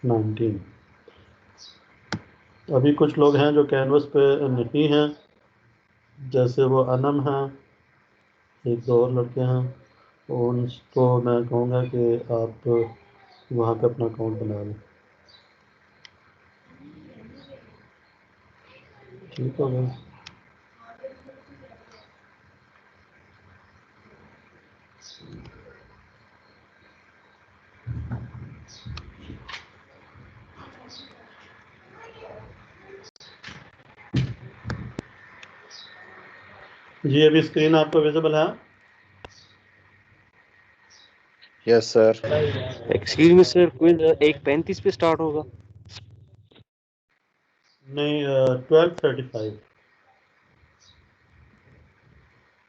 19। अभी कुछ लोग हैं जो कैनवस पे नहीं हैं, जैसे वो अनम हैं, एक दो और लड़के हैं। उनको मैं कहूँगा कि आप वहाँ पे अपना अकाउंट बना लें। ठीक हो गया। जी अभी स्क्रीन आपको विजिबल है? Yes sir. Excuse me sir, quiz 1:35 पे स्टार्ट होगा? नहीं, 12:35।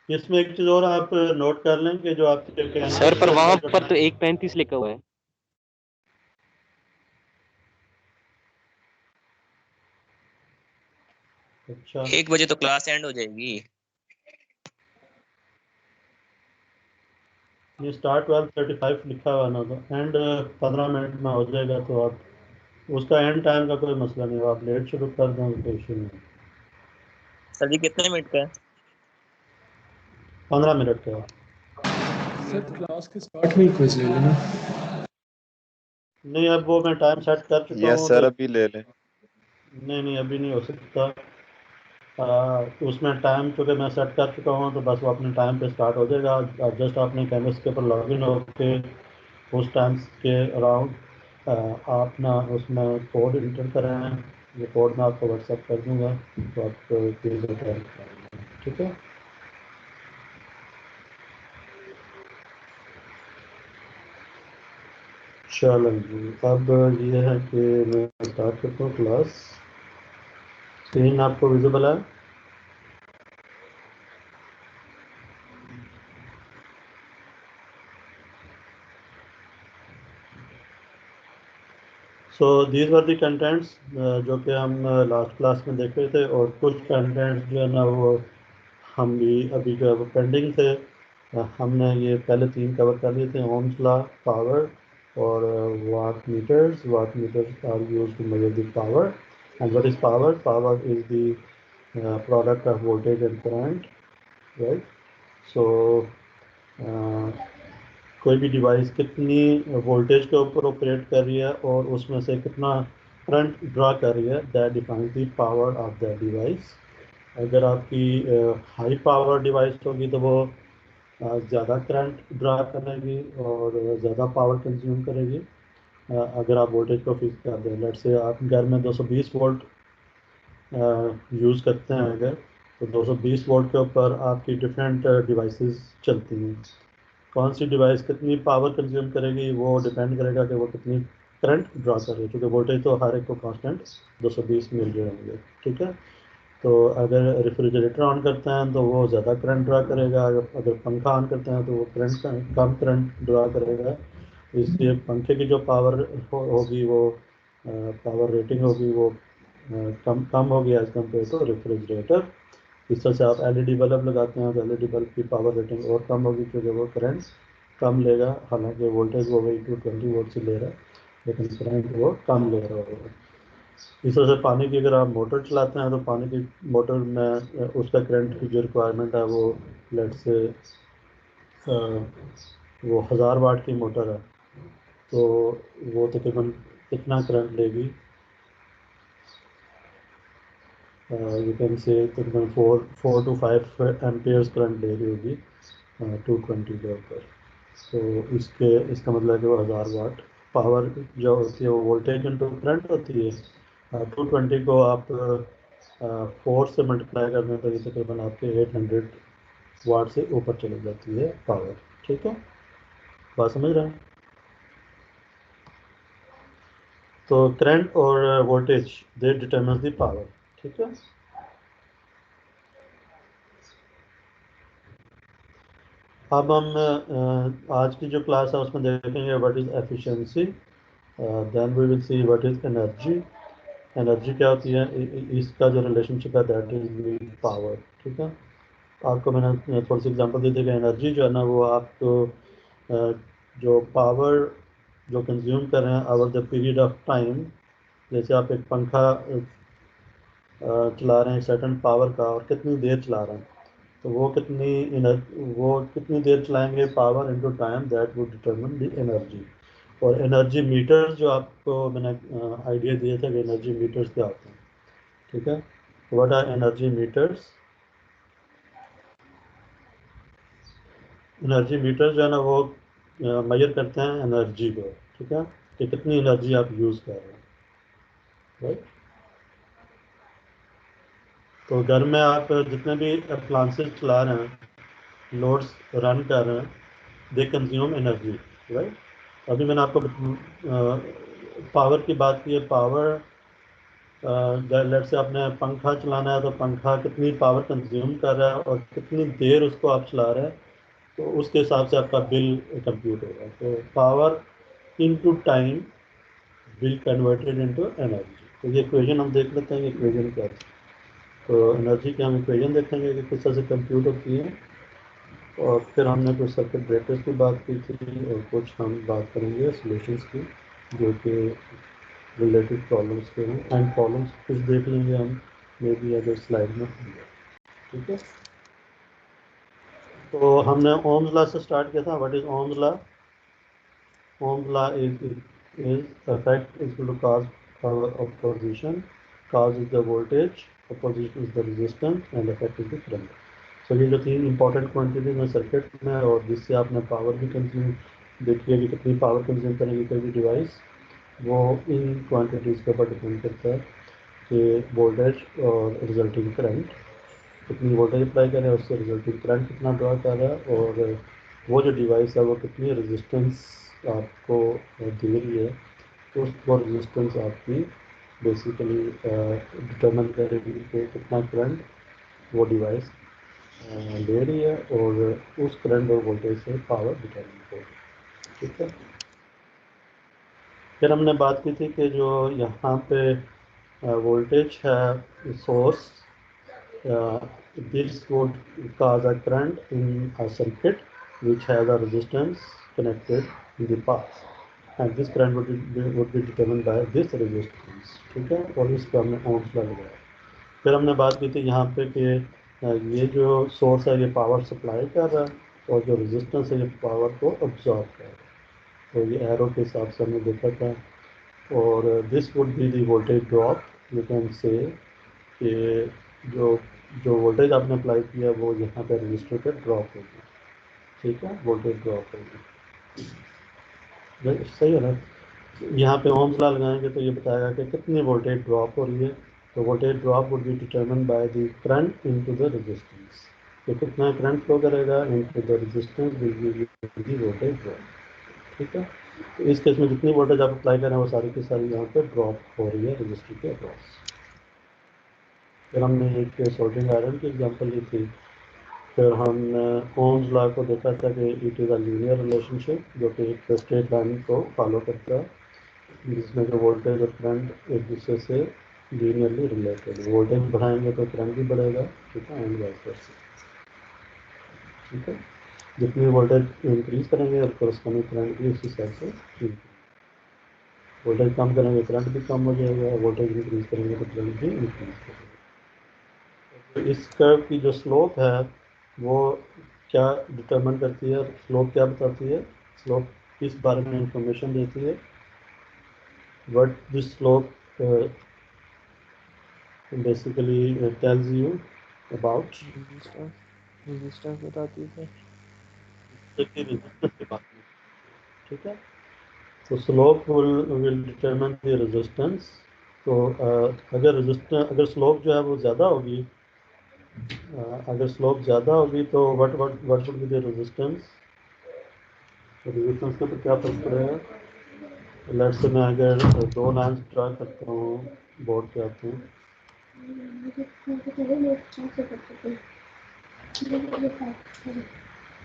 इसमें एक चीज़ और आप नोट कर लें कि जो आपके कैनवस सर पर के वहां ऊपर जो पर तो 1:35 लिखा हुआ है। अच्छा 1 बजे तो क्लास एंड हो जाएगी। ये स्टार्ट 12:35 लिखा हुआ ना, तो एंड 15 मिनट में हो जाएगा। तो आप उसका एंड टाइम का कोई मसला नहीं, आप लेट शुरू कर दें तो कोई इशू नहीं। सर जी कितने मिनट का है? 15 मिनट का है। सर क्लास के स्टार्ट में ही क्विज ले लेना। नहीं, अब वो मैं टाइम सेट कर चुका यस हूँ सर, तो अभी ले लें। नहीं अभी नहीं हो सकता। उसमें टाइम चूँकि मैं सेट कर चुका हूँ तो बस वो अपने टाइम पे स्टार्ट हो जाएगा। अब जस्ट आपने कैनवस के ऊपर लॉग इन होके उस टाइम के अराउंड आप ना उसमें कोड इंटर करें। ये कोड मैं आपको व्हाट्सएप कर दूंगा, तो आप प्लीज़ अटेंड करें। ठीक है। चलो जी, अब ये है कि मैं स्टार्ट करता हूँ क्लास। स्क्रीन आपको विजिबल है? So these were the contents जो कि हम लास्ट क्लास में देख रहे थे, और कुछ कंटेंट्स जो है ना वो हम भी अभी जो है वो पेंडिंग थे। हमने ये पहले 3 कवर कर लिए थे, ओम्स लॉ, पावर और watt meters are used to measure the power. And what is power? Power is the product of voltage and current, right? So कोई भी डिवाइस कितनी वोल्टेज के ऊपर ऑपरेट कर रही है और उसमें से कितना करंट ड्रा कर रही है, that defines the power of that device. अगर आपकी हाई पावर डिवाइस होगी तो वो ज़्यादा करंट ड्रा करेगी और ज़्यादा पावर कंज्यूम करेगी। अगर आप वोल्टेज को फिक्स कर दें, लेट्स से आप घर में 220 वोल्ट यूज़ करते हैं अगर, तो 220 वोल्ट के ऊपर आपकी डिफरेंट डिवाइसेस चलती हैं। कौन सी डिवाइस कितनी पावर कंज्यूम करेगी वो डिपेंड करेगा कि वो कितनी करंट ड्रा कर रही है, क्योंकि वोल्टेज तो हर एक को कांस्टेंट 220 मिल रहे होंगे। ठीक है। तो अगर रेफ्रिजरेटर ऑन करते हैं तो वो ज़्यादा करंट ड्रा करेगा, अगर पंखा ऑन करते हैं तो वो करंट कम करंट ड्रा करेगा। इसलिए पंखे की जो पावर होगी वो पावर रेटिंग होगी वो कम कम होगी एज कम्पेयर टू रेफ्रिजरेटर। इस तरह से आप एलईडी बल्ब लगाते हैं तो एलईडी बल्ब की पावर रेटिंग और कम होगी, क्योंकि वो करंट कम लेगा। हालांकि वोल्टेज वो वही 220 वोल्ट से ले रहा है, लेकिन करंट वो कम ले रहा होगा। इस तरह से पानी की अगर आप मोटर चलाते हैं तो पानी की मोटर में उसका करंट की जो रिक्वायरमेंट है वो लेट से वो 1000 वाट की मोटर है, तो वो तकरीबन कितना करंट लेगी? यू कैन से तकरीबन 4 to 5 एम्पियर्स करंट ले रही होगी 220 के ऊपर। तो इसका मतलब है कि वो 1000 वाट पावर जो होती है वो वोल्टेज इंटू करंट होती है। 220 को आप 4 से मल्टीप्लाई कर दें तो ये तकरीबन आपके 800 वाट से ऊपर चली जाती है पावर। ठीक है, बात समझ रहे हैं? तो करंट और voltage they determines the power. ठीक है। अब हम आज की जो क्लास है उसमें देखेंगे what is efficiency, then we will see what is energy. Energy क्या होती है, इसका जो रिलेशनशिप है दैट इज विद पावर। ठीक है। आपको मैंने थोड़ी सी एग्जांपल दी थी कि एनर्जी जो है ना वो आपको जो पावर जो कंज्यूम कर रहे हैं over the period of time. जैसे आप एक पंखा चला रहे हैं सर्टन पावर का और कितनी देर चला रहे हैं, तो वो कितनी देर चलाएंगे, power into time, that would determine the energy. और एनर्जी मीटर्स जो आपको मैंने आइडिया दिया था कि एनर्जी मीटर्स क्या होते हैं, ठीक है। What are energy meters? Energy meter जो है ना वो मेजर करते हैं एनर्जी को, ठीक है, कि कितनी एनर्जी आप यूज़ कर रहे हैं, राइट। तो घर में आप जितने भी अप्लायंसेस चला रहे हैं, लोड्स रन कर रहे हैं, दे कंज्यूम एनर्जी, राइट। अभी मैंने आपको पावर की बात की है। पावर लेट से आपने पंखा चलाना है तो पंखा कितनी पावर कंज्यूम कर रहा है और कितनी देर उसको आप चला रहे हैं, तो उसके हिसाब से आपका बिल कंप्यूट होगा। तो power into time, bill converted into energy. तो ये इक्वेशन हम देख लेते हैं, ये इक्वेशन क्या है। तो एनर्जी की हम इक्वेशन देखेंगे कि किस तरह से कंप्यूट होती है, और फिर हमने कुछ सर्किट ब्रेकर्स की बात की थी और कुछ हम बात करेंगे सॉल्यूशंस की जो कि रिलेटेड प्रॉब्लम्स के हैं। एंड प्रॉब्लम्स कुछ देख लेंगे हम मे बी अगर स्लाइड में, ठीक है। तो हमने ओम्स लॉ से स्टार्ट किया था। What is Ohm's law? Ohm's law is effect is equal to cause power of opposition. Cause is the voltage, opposition is the resistance, and effect is the current. So ये जो तीन important quantities हैं circuit में, और जिससे आपने power भी consume देखी है कि कितनी पावर कंज्यूम करेगी कोई भी डिवाइस, वो इन क्वांटिटीज़ के ऊपर डिपेंड करता है कि वोल्टेज और रिजल्टिंग करंट, कितनी वोल्टेज अप्लाई करें उससे रिजल्टिंग करंट कितना ड्रा कर रहा है, और वो जो डिवाइस है वो कितनी रेजिस्टेंस आपको दे रही है, तो वो रेजिस्टेंस आपकी बेसिकली डिटरमिन करेगी कि कितना करंट वो डिवाइस ले रही है, और उस करंट और वोल्टेज से पावर डिटरमिन होगी, ठीक है। फिर हमने बात की थी कि जो यहाँ पे वोल्टेज है source, this would cause a current in a circuit which has a resistance connected in the path, and this current would be determined by this resistance, ठीक है। और इस पर हमने ओम्स लॉ लगाया। फिर हमने बात की थी यहाँ पे कि ये जो सोर्स है ये पावर सप्लाई कर रहा है, और जो रेजिस्टेंस है ये पावर को अब्जॉर्ब कर रहा है। तो ये एरो के हिसाब से हमने देखा था। और this would be the voltage drop, you can say कि जो जो वोल्टेज आपने अप्लाई किया वो यहाँ पे रजिस्टर पे ड्रॉप होगी, ठीक है, वोल्टेज ड्रॉप होगी, सही है ना। यहाँ पे ओम्स लॉ लगाएंगे तो ये बताएगा कि कितनी वोल्टेज ड्रॉप हो रही है। तो voltage drop would be determine by the current into the resistance, तो कितना करंट फ्लो करेगा into the resistance will be voltage drop, ठीक है। तो इस केस में जितनी वोल्टेज आप अप्लाई करें वो सारी की सारी यहाँ पे ड्रॉप हो रही है रजिस्टर के अक्रॉस। फिर हमने एक सोल्डरिंग आयरन की एग्जांपल ली थी। फिर हमने ओम्स लॉ को देखा था कि it is a linear relationship जो कि एक स्ट्रेट लाइन को फॉलो करता है, जिसमें जो वोल्टेज और करंट एक दूसरे से लीनियरली रिलेटेड, वोल्टेज बढ़ाएंगे तो करंट भी बढ़ेगा, ठीक है, एंड वाइस वर्सा, ठीक है। जितनी वोल्टेज इंक्रीज करेंगे और करस्पॉन्डिंग करंट भी उसी हिसाब से इंक्रीज, वोल्टेज कम करेंगे करंट भी कम हो जाएगा, वोल्टेज इंक्रीज करेंगे तो करंट भी इंक्रीज करेगा। तो इस कर्व की जो स्लोप है वो क्या डिटरमिन करती है, स्लोप क्या बताती है, स्लोप किस बारे में इंफॉर्मेशन देती है, what this slope basically tells you about, resistance बताती है रेजिस्टेंस के बारे में, ठीक है। तो slope will determine the resistance. तो अगर स्लोप जो है वो ज़्यादा होगी, अगर स्लोप ज़्यादा होगी तो what should be the resistance, resistance का तो क्या फर्क पड़ेगा। लेट से मैं अगर दो लाइन ड्रा करता हूँ बोर्ड पे आपको,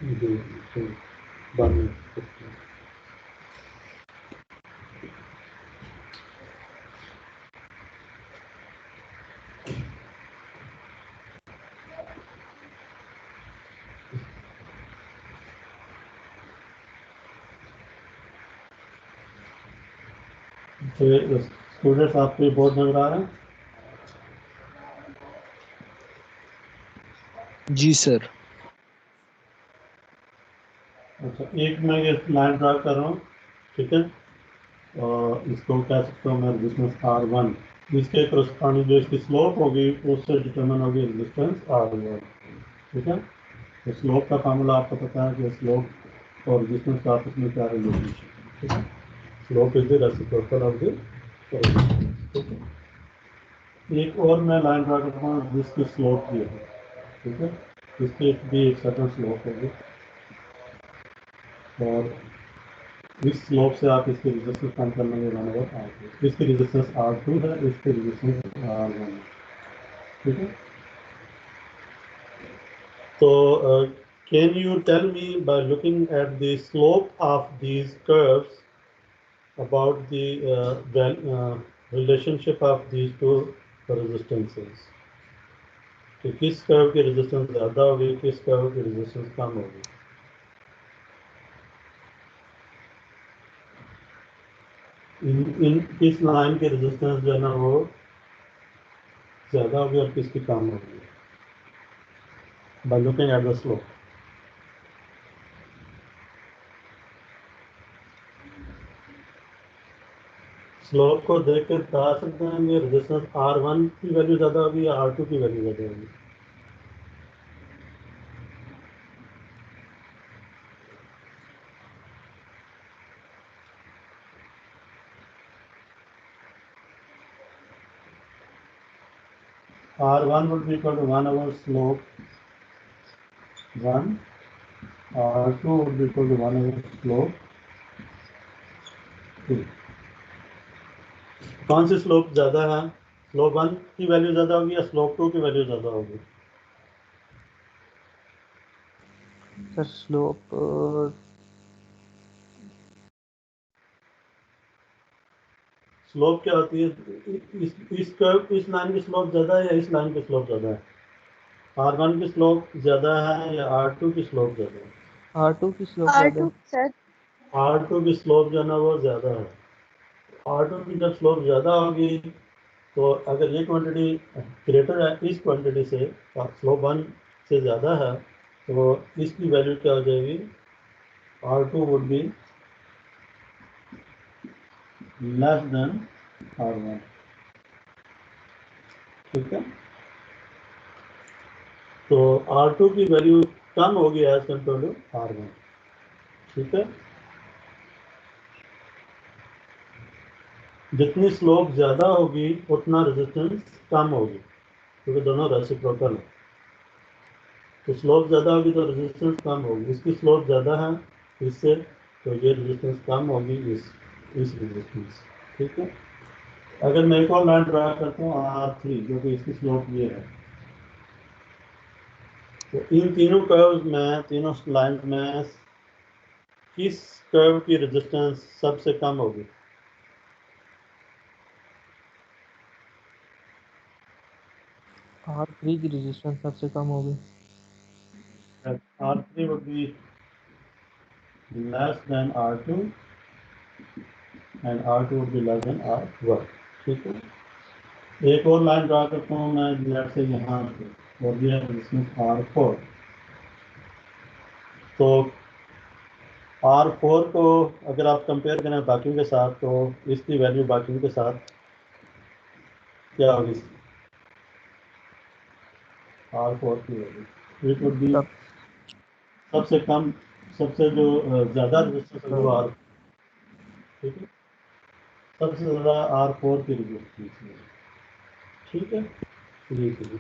जी जी, बाद में करते हैं। फिर स्टूडेंट्स आपको बोर्ड नजर आ रहा है? जी सर। अच्छा, एक मैं ये लाइन ड्रा कर रहा हूँ, ठीक है, और इसको कह सकता हूँ मैं रेजिस्टेंस R1। इसके करस्पॉन्डिंग जो इसकी स्लोप होगी उससे डिटरमिन होगी रेजिस्टेंस R1, ठीक है। तो स्लोप का फार्मूला आपको पता है कि स्लोप और रेजिस्टेंस का आपस में क्या रिलेशनशिप है, ठीक है। Slope is the reciprocal of the resistance, ठीक है। एक और मैं लाइन ड्रा करता हूँ जिसकी स्लोप ये है, ठीक है। इसकी भी एक सर्टेन स्लोप होगी और इस स्लोप से आप इसकी रेजिस्टेंस फाइंड कर लेंगे 1/R2। इसकी रेजिस्टेंस R2 है, इसकी रेजिस्टेंस R1 है, ठीक है। तो can you tell me by looking at the slope of these curves about the relationship of these two resistances, कि किस कर्व की रेजिस्टेंस ज़्यादा होगी, किस कर्व की रेजिस्टेंस कम होगी। इन किस लाइन की रेजिस्टेंस जो है ना वो ज़्यादा होगी और किसकी कम होगी, bye looking at the slope. Slope को देख कर बता सकते हैं कि रेजिस्टेंस R1 की वैल्यू ज़्यादा होगी या R2 की वैल्यू ज़्यादा होगी। R1 would be equal to 1 over slope 1, R2 would be equal to 1 over slope 2। कौन सी स्लोप ज़्यादा है, स्लोप 1 की वैल्यू ज़्यादा होगी या स्लोप 2 की वैल्यू ज़्यादा होगी? सर स्लोप स्लोप क्या होती है, इस लाइन की स्लोप ज़्यादा है या इस लाइन की स्लोप ज़्यादा है? R1 की स्लोप ज़्यादा है या R2 की स्लोप ज़्यादा है? R2 की स्लोप ज़्यादा है। R2 की स्लोप जो है ना वो ज़्यादा है। R2 की जब स्लोप ज़्यादा होगी तो अगर ये क्वांटिटी ग्रेटर है इस क्वांटिटी से, स्लोप 1 से ज़्यादा है, तो इसकी वैल्यू क्या हो जाएगी, R2 would be less than R1, ठीक है। तो R2 की वैल्यू कम होगी एज कम्पेयर टू R1, ठीक है। जितनी स्लोप ज़्यादा होगी उतना रेजिस्टेंस कम होगी, क्योंकि दोनों रेसिप्रोकल है। तो स्लोप ज़्यादा होगी तो रेजिस्टेंस कम होगी, इसकी स्लोप ज़्यादा है इससे, तो ये रेजिस्टेंस कम होगी इस रेजिस्टेंस, ठीक है। अगर मैं एक और लाइन ड्रा करता हूँ R3 जो कि इसकी स्लोप ये है, तो इन तीनों कर्व्स में, तीनों लाइन में किस कर्व की रेजिस्टेंस सबसे कम होगी? R3 की रेजिस्टेंस सबसे कम होगी। R3 would be less than R2 and R2 would be less than R1, ठीक है। एक और लाइन ड्रा करता हूँ मैं लेट से यहाँ पे, और ये है रेजिस्टेंस R4। तो R4 को अगर आप कंपेयर करें बाकी के साथ, तो इसकी वैल्यू बाकी के साथ क्या होगी, R4 की वैल्यू इट वुड बी सबसे कम, सबसे जो ज़्यादा रेजिस्टेंस है वो R, ठीक है, सबसे ज़्यादा R4 की रेजिस्टेंस है, ठीक है। जी।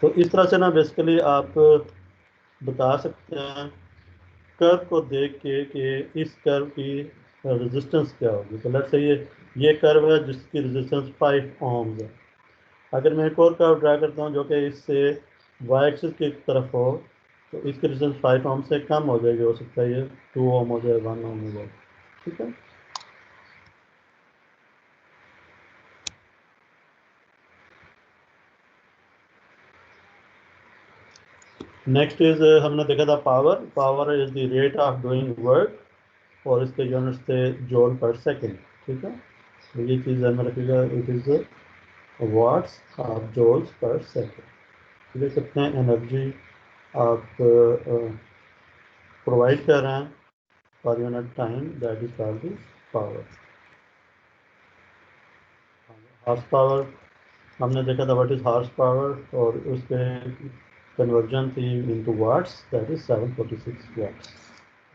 तो इस तरह से ना बेसिकली आप बता सकते हैं कर्व को देख के कि इस कर्व की रेजिस्टेंस क्या होगी। तो लेट्स से ये कर्व है जिसकी रेजिस्टेंस 5 ohms है। अगर मैं एक और कर्व ड्रा करता हूँ जो कि इससे वाई एक्सिस की तरफ हो, तो इसकी रेजिस्टेंस 5 ohm से कम हो जाएगी, हो सकता है ये 2 ohm हो जाए, 1 ohm हो जाए, ठीक है। नेक्स्ट इज हमने देखा था power is the rate of doing work और इसके यूनिट्स थे जूल पर सेकेंड, ठीक है। तो ये चीज़ ध्यान में रखिएगा, it is watts of joules per second. ठीक है, कितने एनर्जी आप प्रोवाइड कर रहे हैं per unit time, that is called the power. Horse power हमने देखा था, व्हाट इज हॉर्स पावर, और उसके कन्वर्जन थी into watts, that is 746 watts.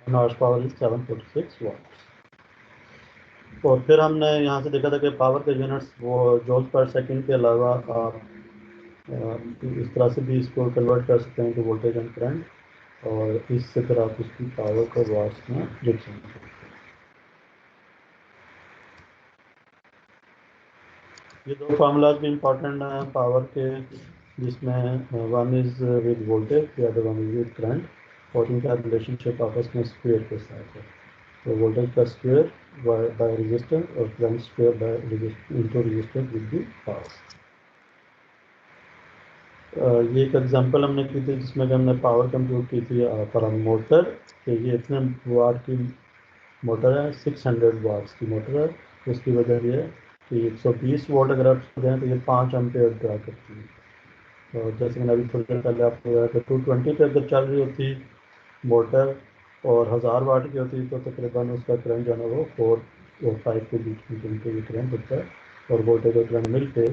Horse power is 746 watts. और फिर हमने यहाँ से देखा था कि पावर के यूनिट्स वो जूल पर सेकंड के अलावा आप इस तरह से भी इसको कन्वर्ट कर सकते हैं कि वोल्टेज एंड करंट, और इससे फिर आप उसकी पावर को वाट्स में लिख सकते हैं। ये दो फार्मूलाज भी इम्पोर्टेंट हैं पावर के, जिसमें one is with voltage, the other one is with current, और इनका रिलेशनशिप आपस में स्क्वायर के साथ है। तो वोल्टेज का स्क्वायर बाय रेजिस्टेंस और current square by into resistance with the power. ये एक एग्जांपल हमने की थी जिसमें कि हमने पावर कंप्यूट की थी फॉर मोटर, कि ये इतने वाट की मोटर है, 600 वाट्स की मोटर है। उसकी वजह ये है कि 120 वाट अगर आप दें तो ये 5 एम्पेयर ड्रा करती है। और जैसे मैंने अभी थोड़ी देर पहले आपको बताया कि 220 पे अगर चल रही होती मोटर और 1000 वाट की होती तो तकरीबन उसका करंट जो है ना वो 4 और 5 के बीच में ये करंट होता है, और वोल्टेज और करंट मिल के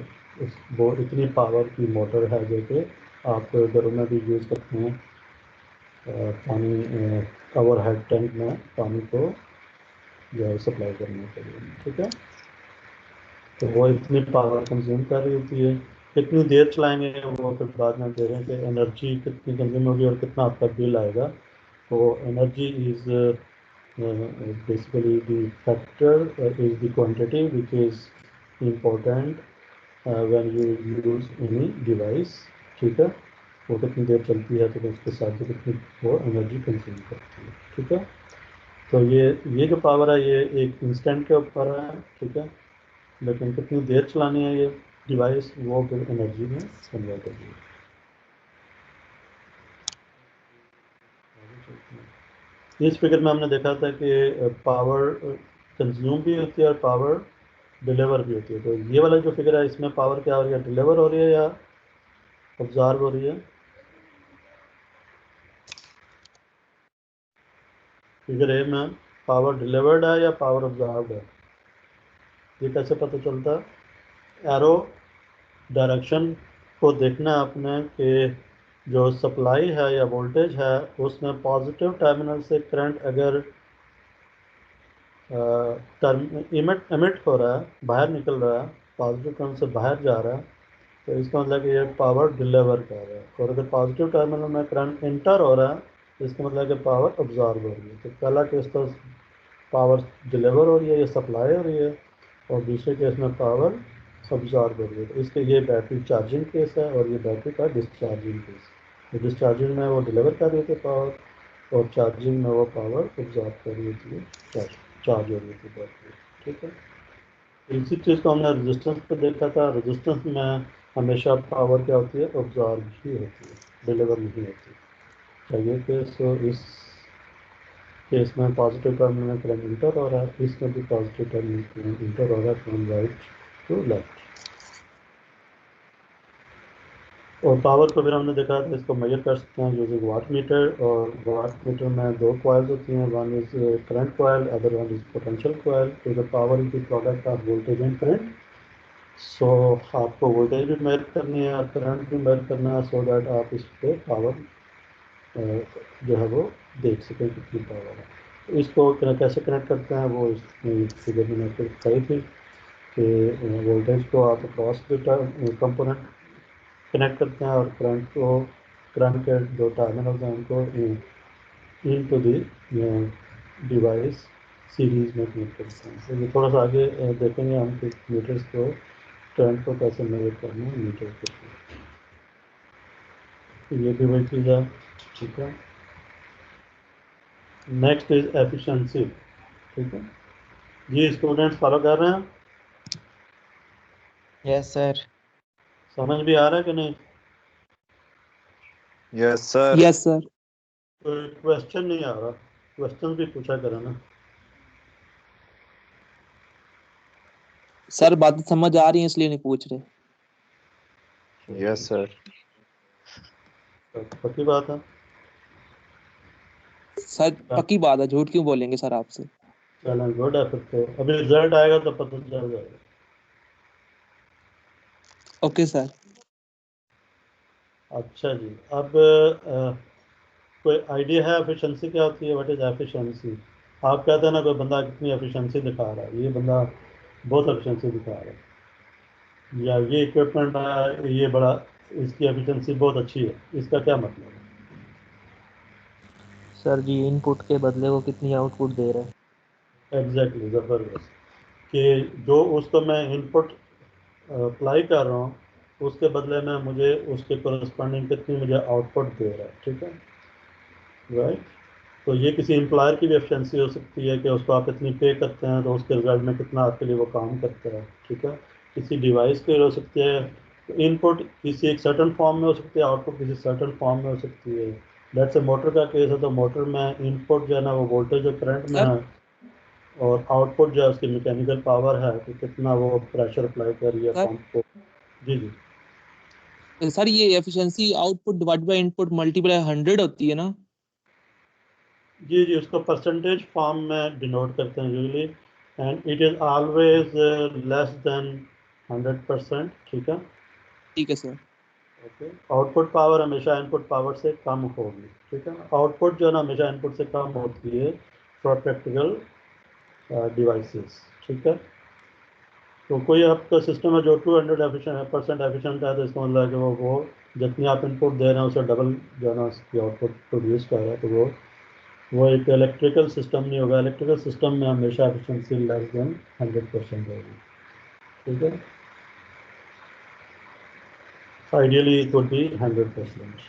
वो इतनी पावर की मोटर है जो कि आप घरों में भी यूज़ करते हैं, पानी ओवर हेड टैंक में पानी को जो है सप्लाई करने के लिए। ठीक है, तो वो इतनी पावर कंज्यूम कर रही होती है। कितनी देर चलाएंगे वो फिर बाद में दे रहे हैं कि एनर्जी कितनी कंज्यूम होगी और कितना आपका बिल आएगा। तो energy is basically the factor is the quantity which is important when you use any device। ठीक है, वो कितनी देर चलती है तो उसके साथ ही कितनी वो एनर्जी कंज्यूम करती है। ठीक है, तो ये जो पावर है ये एक इंस्टेंट के ऊपर है। ठीक है, लेकिन कितनी देर चलानी है ये डिवाइस वो फिर एनर्जी में कन्वर्ट होगी। इस फिगर में हमने देखा था कि पावर कंज्यूम भी होती है और पावर डिलीवर भी होती है। तो ये वाला जो फिगर है इसमें पावर क्या हो रही है, डिलीवर हो रही है या ऑब्जर्व हो रही है? फिगर ए में पावर डिलीवर्ड है या पावर ऑब्जर्व्ड है, ये कैसे पता चलता है? एरो डायरेक्शन को देखना है आपने कि जो सप्लाई है या वोल्टेज है उसमें पॉजिटिव टर्मिनल से करंट अगर इमिट हो रहा है, बाहर निकल रहा है, पॉजिटिव टर्मिनल से बाहर जा रहा है, तो इसका मतलब कि ये पावर डिलीवर कर रहा है। और अगर पॉजिटिव टर्मिनल में करंट इंटर हो रहा है तो इसका मतलब कि पावर ऑब्जॉर्ब हो रही है। तो पहला केस तो पावर डिलीवर हो रही है, ये सप्लाई हो रही है, और दूसरे केस में पावर ऑब्जॉर्ब हो रही है। तो इसके ये बैटरी चार्जिंग केस है और ये बैटरी का डिस्चार्जिंग केस। तो डिस्चार्जिंग में वो डिलीवर कर रही थी पावर, और चार्जिंग में वो पावर ऑब्जॉर्ब कर रही थी, चार्ज हो रही थी बैटरी। ठीक है, इसी चीज़ को हमने रेजिस्टेंस पर देखा था। रेजिस्टेंस में हमेशा पावर क्या होती है, ऑब्जॉर्ब ही होती है, डिलीवर नहीं होती। चाहिए केस तो इस केस में पॉजिटिव टर्मिनल में करंट इंटर हो रहा है, इसमें भी पॉजिटिव टर्मिनल करंट इंटर हो रहा है फ्रॉम राइट टू लेफ्ट। और पावर को फिर हमने देखा था, इसको मेजर कर सकते हैं यूजिंग वाट मीटर। और वाट मीटर में दो कॉइल्स होती हैं, one is current coil, other one is potential coil. तो the power is the product of voltage and current. So आपको वोल्टेज भी मेजर करनी है और करंट भी मेजर करना है, सो दैट आप इस पर पावर जो है वो देख सकें कितनी पावर है। तो इसको कैसे कनेक्ट करते हैं वो इस फिगर में मैंने बताई थी कि वोल्टेज को आप अक्रॉस कंपोनेंट कनेक्ट करते हैं और करंट के दो टर्मिनल्स हैं उनको इनटू द डिवाइस सीरीज में कनेक्ट करते हैं। तो ये थोड़ा सा आगे देखेंगे हम कि मीटर्स को करंट को कैसे मेजर करना है मीटर के थ्रू। तो ये भी वही चीज़ है। ठीक है, नेक्स्ट इज एफिशिएंसी। ठीक है, ये स्टूडेंट्स फॉलो कर रहे हैं? Yes sir. समझ भी आ रहा है कि नहीं? Yes, sir. Yes sir. कोई क्वेश्चन नहीं आ रहा? क्वेश्चन भी पूछा करें ना। सर बात समझ आ रही है इसलिए नहीं पूछ रहे। Yes, sir. पक्की बात है। सर पक्की बात है, झूठ क्यों बोलेंगे सर आपसे। चलें गुड है, फिर तो अभी रिजल्ट आएगा तो पता चल जाएगा। Okay sir. अच्छा जी, अब कोई आइडिया है एफिशिएंसी क्या होती है? What is efficiency? आप कहते हैं ना कोई बंदा कितनी एफिशिएंसी दिखा रहा है, ये बंदा बहुत एफिशिएंसी दिखा रहा है, या ये इक्विपमेंट है ये बड़ा, इसकी एफिशिएंसी बहुत अच्छी है, इसका क्या मतलब है? सर जी इनपुट के बदले वो कितनी आउटपुट दे रहा है। एग्जैक्टली, ज़बरदस्त। कि जो उसको मैं इनपुट अप्लाई कर रहा हूँ उसके बदले में मुझे उसके करस्पॉन्डिंग कितनी मुझे आउटपुट दे रहा है, ठीक है, राइट। तो ये किसी एम्प्लॉयर की भी एफिशिएंसी हो सकती है कि उसको आप इतनी पे करते हैं तो उसके रिजल्ट में कितना आपके लिए वो काम करता है, ठीक है। किसी डिवाइस की हो सकती है, तो इनपुट किसी एक सर्टन फॉर्म में हो सकती है, आउटपुट किसी सर्टन फॉर्म में हो सकती है। लेट्स से मोटर का केस है तो मोटर में इनपुट जो है ना वो वोल्टेज और करंट में है, और आउटपुट जो है उसकी मैकेनिकल पावर है कि कितना वो प्रेशर अप्लाई कर रही है सर पंप को। जी जी सर ये efficiency output divide by input multiply 100 होती है ना। जी जी, उसको परसेंटेज फॉर्म में डिनोट करते हैं usually, and it is always less than 100%, ठीक है। ठीक है सर। ओके, आउटपुट पावर हमेशा इनपुट पावर से कम होगी, ठीक है। आउटपुट जो है ना हमेशा इनपुट से कम होती है फॉर प्रैक्टिकल डिवाइसेस, ठीक है। तो कोई आपका सिस्टम है जो 200 परसेंट एफिशिएंट है, तो इसका मतलब है कि वो जितनी आप इनपुट दे रहे हैं उससे डबल जो है ना उसकी आउटपुट प्रोड्यूस कर रहा है, तो वो एक इलेक्ट्रिकल सिस्टम नहीं होगा। इलेक्ट्रिकल सिस्टम में हमेशा एफिशिएंसी लेस देन 100% होगी, ठीक है। आइडियली इट वुड बी 100%,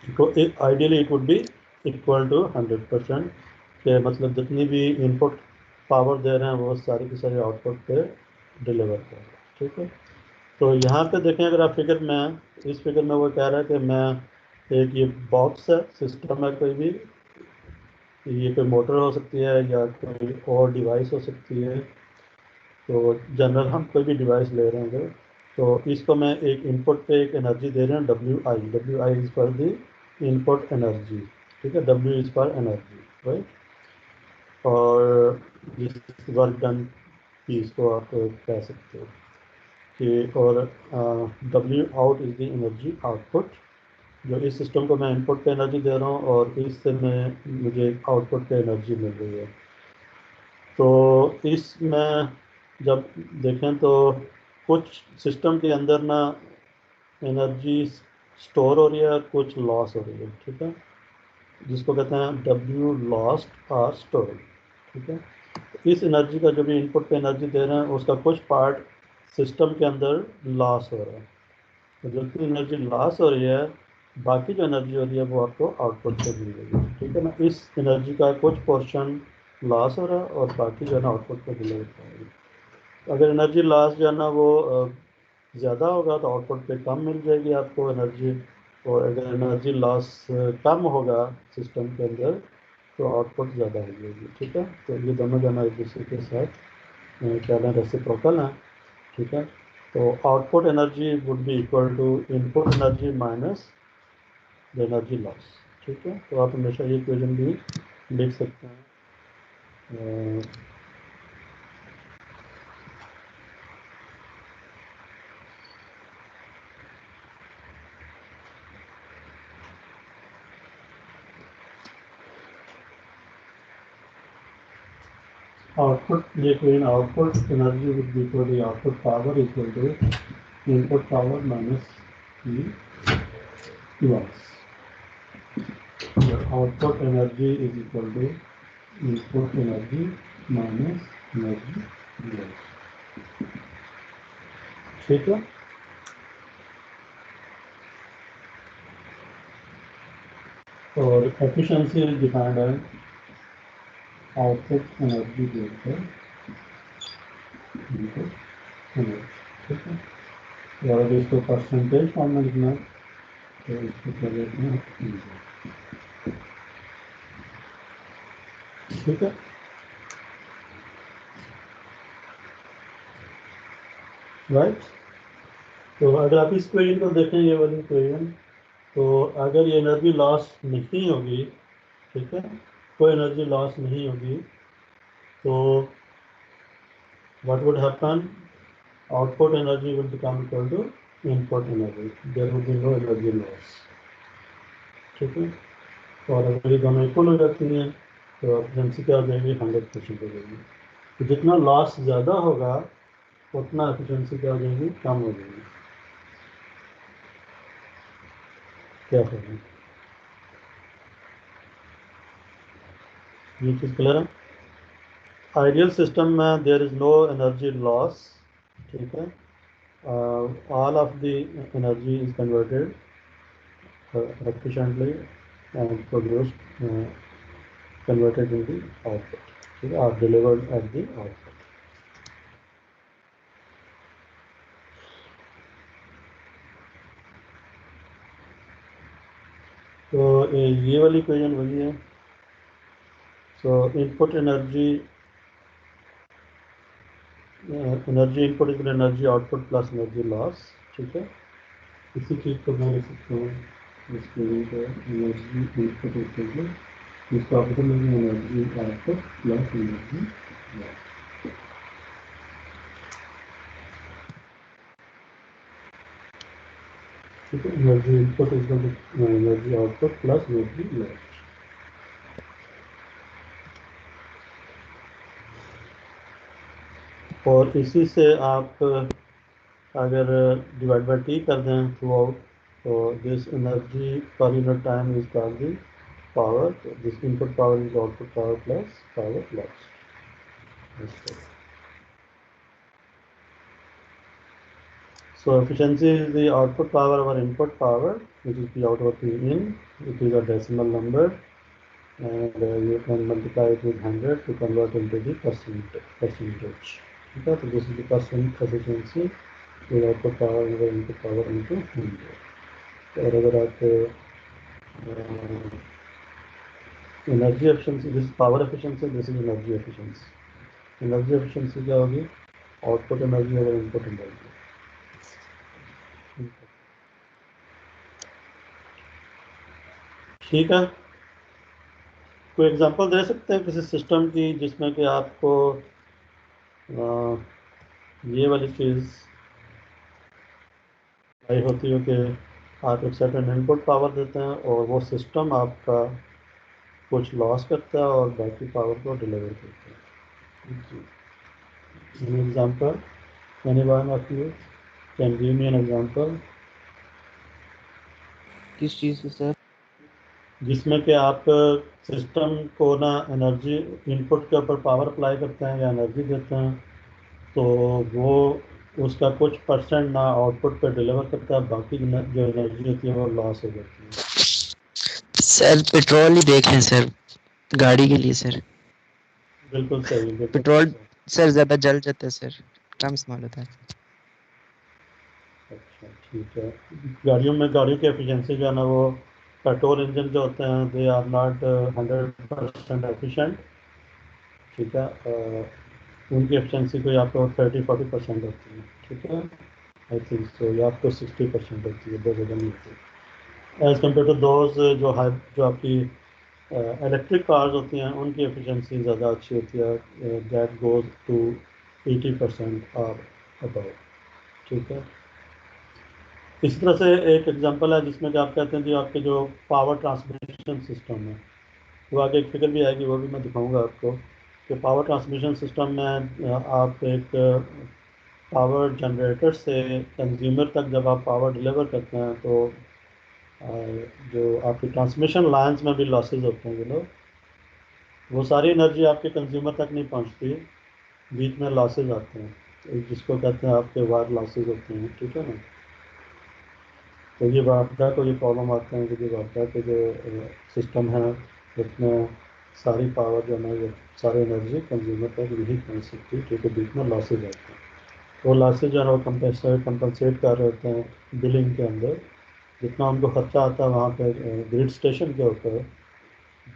तो ideally it would be equal to 100%, के मतलब जितनी भी इनपुट पावर दे रहे हैं वो सारी की सारी आउटपुट पे डिलीवर कर रहे हैं, ठीक है। तो यहाँ पे देखें अगर आप फिगर में, इस फिगर में वो कह रहा है कि मैं एक ये बॉक्स है, सिस्टम है कोई भी, ये कोई मोटर हो सकती है या कोई और डिवाइस हो सकती है। तो जनरल हम कोई भी डिवाइस ले रहे होंगे, तो इसको मैं एक इनपुट पे एक एनर्जी दे रहे हैं, W I is for the input energy, ठीक है, W is for energy, right. और जिस वर्क डन की इसको आप कह सकते हो कि, और W out is the energy output, जो इस सिस्टम को मैं इनपुट पे एनर्जी दे रहा हूँ और इससे मैं मुझे आउटपुट पे एनर्जी मिल रही है। तो इसमें जब देखें तो कुछ सिस्टम के अंदर ना एनर्जी स्टोर हो रही है, कुछ लॉस हो रही है, ठीक है, जिसको कहते हैं डब्ल्यू लॉस्ट और स्टोर, ठीक है। इस एनर्जी का जो भी इनपुट पे एनर्जी दे रहे हैं उसका कुछ पार्ट सिस्टम के अंदर लॉस हो रहा है, तो जितनी एनर्जी लॉस हो रही है बाकी जो एनर्जी हो रही है वो आपको आउटपुट से मिल रही है, ठीक है ना। इस एनर्जी का कुछ पोर्शन लॉस हो रहा है और बाकी जो है ना आउटपुट पे डिलीवर हो रही है। अगर एनर्जी लॉस जो है ना वो ज़्यादा होगा तो आउटपुट पे कम मिल जाएगी आपको एनर्जी, और अगर एनर्जी लॉस कम होगा सिस्टम के अंदर तो आउटपुट ज़्यादा हो जाएगी, ठीक है। तो ये दोनों जो है ना एक दूसरे के साथ क्या है, रेसिप्रोकल हैं, ठीक है। तो output energy would be equal to input energy minus the energy loss, ठीक है। तो आप हमेशा ये इक्वेशन भी लिख सकते हैं। आउटपुट ये equation, output energy would be equal to output power equal to input power minus E loss. Output energy is equal to input energy minus energy loss, ठीक है। और efficiency is defined as output energy देकर input energy, ठीक है। और अगर इसको percentage form में लिखना है तो इसको क्या लेते हैं, ठीक है। राइट। तो अगर आप इस इक्वेशन को देखें, ये वाली इक्वेशन, तो अगर ये एनर्जी लॉस नहीं होगी, ठीक है, कोई एनर्जी लॉस नहीं होगी, तो what would happen, output energy will become equal to input energy, there would be no energy loss, ठीक है। और अगर ये दोनों इक्वल हो जाती हैं तो एफिशिएंसी क्या हो जाएगी, 100% हो जाएगी। तो जितना लॉस ज़्यादा होगा उतना एफिशिएंसी क्या हो जाएगी, कम हो जाएगी। क्या होगा, ये चीज़ क्लियर है। आइडियल सिस्टम में there is no energy loss, ठीक है, all of the energy is converted efficiently and produced, converted in the output, ठीक है, or delivered at the output. तो ये वाली इक्वेशन वही है। सो input energy, energy input is energy output plus energy loss, ठीक है। इसी चीज़ को मैं लिख सकता हूँ, इसके लिए एनर्जी इनपुट इक्वल, इसका ऑप्शन है energy output plus energy loss, ठीक है। Energy input is energy output plus energy loss. और इसी से आप अगर डिवाइड बाई टी कर दें थ्रू आउट, तो this energy per unit time is called the power, this input power is output power plus power loss. So efficiency is the output power over input power, which is P out over P in. It is a decimal number, and you can multiply it with 100 to convert into the percentage. Okay, so this is the percent efficiency with output power over input power into 100. और अगर आप energy efficiency, this power efficiency, this is energy efficiency. Energy efficiency क्या होगी, output energy over input energy, ठीक है। कोई example दे सकते हैं किसी सिस्टम की जिसमें कि आपको ये वाली चीज़ होती हो कि आप एक सर्टेन इनपुट पावर देते हैं और वो सिस्टम आपका कुछ लॉस करता है और बाकी पावर को डिलीवर करता है। An example, anyone of you can give me an example किस चीज से सर? जिसमें कि आप सिस्टम को ना एनर्जी इनपुट के ऊपर पावर अप्लाई करते हैं या एनर्जी देते हैं, तो वो उसका कुछ परसेंट ना आउटपुट पे डिलीवर करता है, बाकी जो एनर्जी होती है वो लॉस हो जाती है। सर पेट्रोल ही देख लें सर, गाड़ी के लिए सर। बिल्कुल सही, पेट्रोल सर ज्यादा जल जाता है सर, कम इस्तेमाल होता है। अच्छा ठीक है। गाड़ियों की एफिशिएंसी जो है ना, वो पेट्रोल इंजन जो होते हैं दे आर नॉट 100% एफिशिएंट, ठीक है। उनकी एफिशिएंसी कोई आपको 30-40% होती है, ठीक है, आई थिंक सो, या आपको 60% होती है, बहुत ज़्यादा नहीं होती एज़ कम्पेयर टू दोज जो आपकी इलेक्ट्रिक कार्स होती हैं, उनकी एफिशिएंसी ज़्यादा अच्छी होती है, दैट गोज टू 80% और अबव, ठीक है। इसी तरह से एक एग्जांपल है जिसमें कि आप कहते हैं कि आपके जो पावर ट्रांसमिशन सिस्टम है, वो आगे एक फिगर भी आएगी, वो भी मैं दिखाऊंगा आपको कि पावर ट्रांसमिशन सिस्टम में आप एक पावर जनरेटर से कंज्यूमर तक जब आप पावर डिलीवर करते हैं, तो जो आपकी ट्रांसमिशन लाइन्स में भी लॉसेज होते हैं, वो सारी एनर्जी आपके कंज्यूमर तक नहीं पहुंचती, बीच में लॉसेज आते हैं, जिसको कहते हैं आपके वायर लॉसेज होते हैं, ठीक है ना। तो ये वापदा को ये प्रॉब्लम आते हैं कि वापदा के जो सिस्टम है उसमें सारी पावर जो है, सारी एनर्जी कंज्यूमर तक नहीं पहुँच सकती, क्योंकि बीच में लॉसेज आते हैं। वो लॉसेज जो है वो कंपनसेट कर रहे होते हैं बिलिंग के अंदर, जितना उनको खर्चा आता है वहाँ पे ग्रिड स्टेशन के ऊपर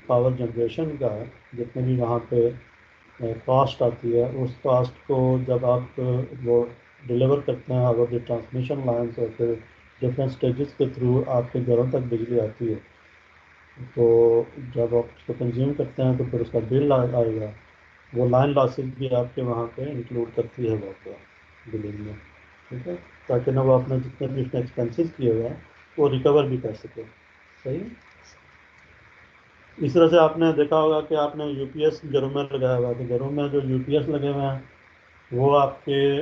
पावर जनरेशन का, जितने भी वहाँ पे कॉस्ट आती है, उस कॉस्ट को जब आप वो डिलीवर करते हैं अगर जो ट्रांसमिशन लाइन्स और फिर डिफरेंट स्टेजेस के थ्रू आपके घरों तक बिजली आती है। तो जब आप उसको कंज्यूम करते हैं तो फिर उसका बिल आएगा, वो लाइन लॉसेज भी आपके वहाँ पे इंक्लूड करती है वो बिलिंग में, ठीक है, ताकि ना वो अपने जितने भी उसने एक्सपेंसेस किए हुए हैं वो रिकवर भी कर सके। सही है। इस तरह से आपने देखा होगा कि आपने यूपीएस घरों में लगाया हुआ है, तो घरों में जो यूपीएस लगे हुए हैं वो आपके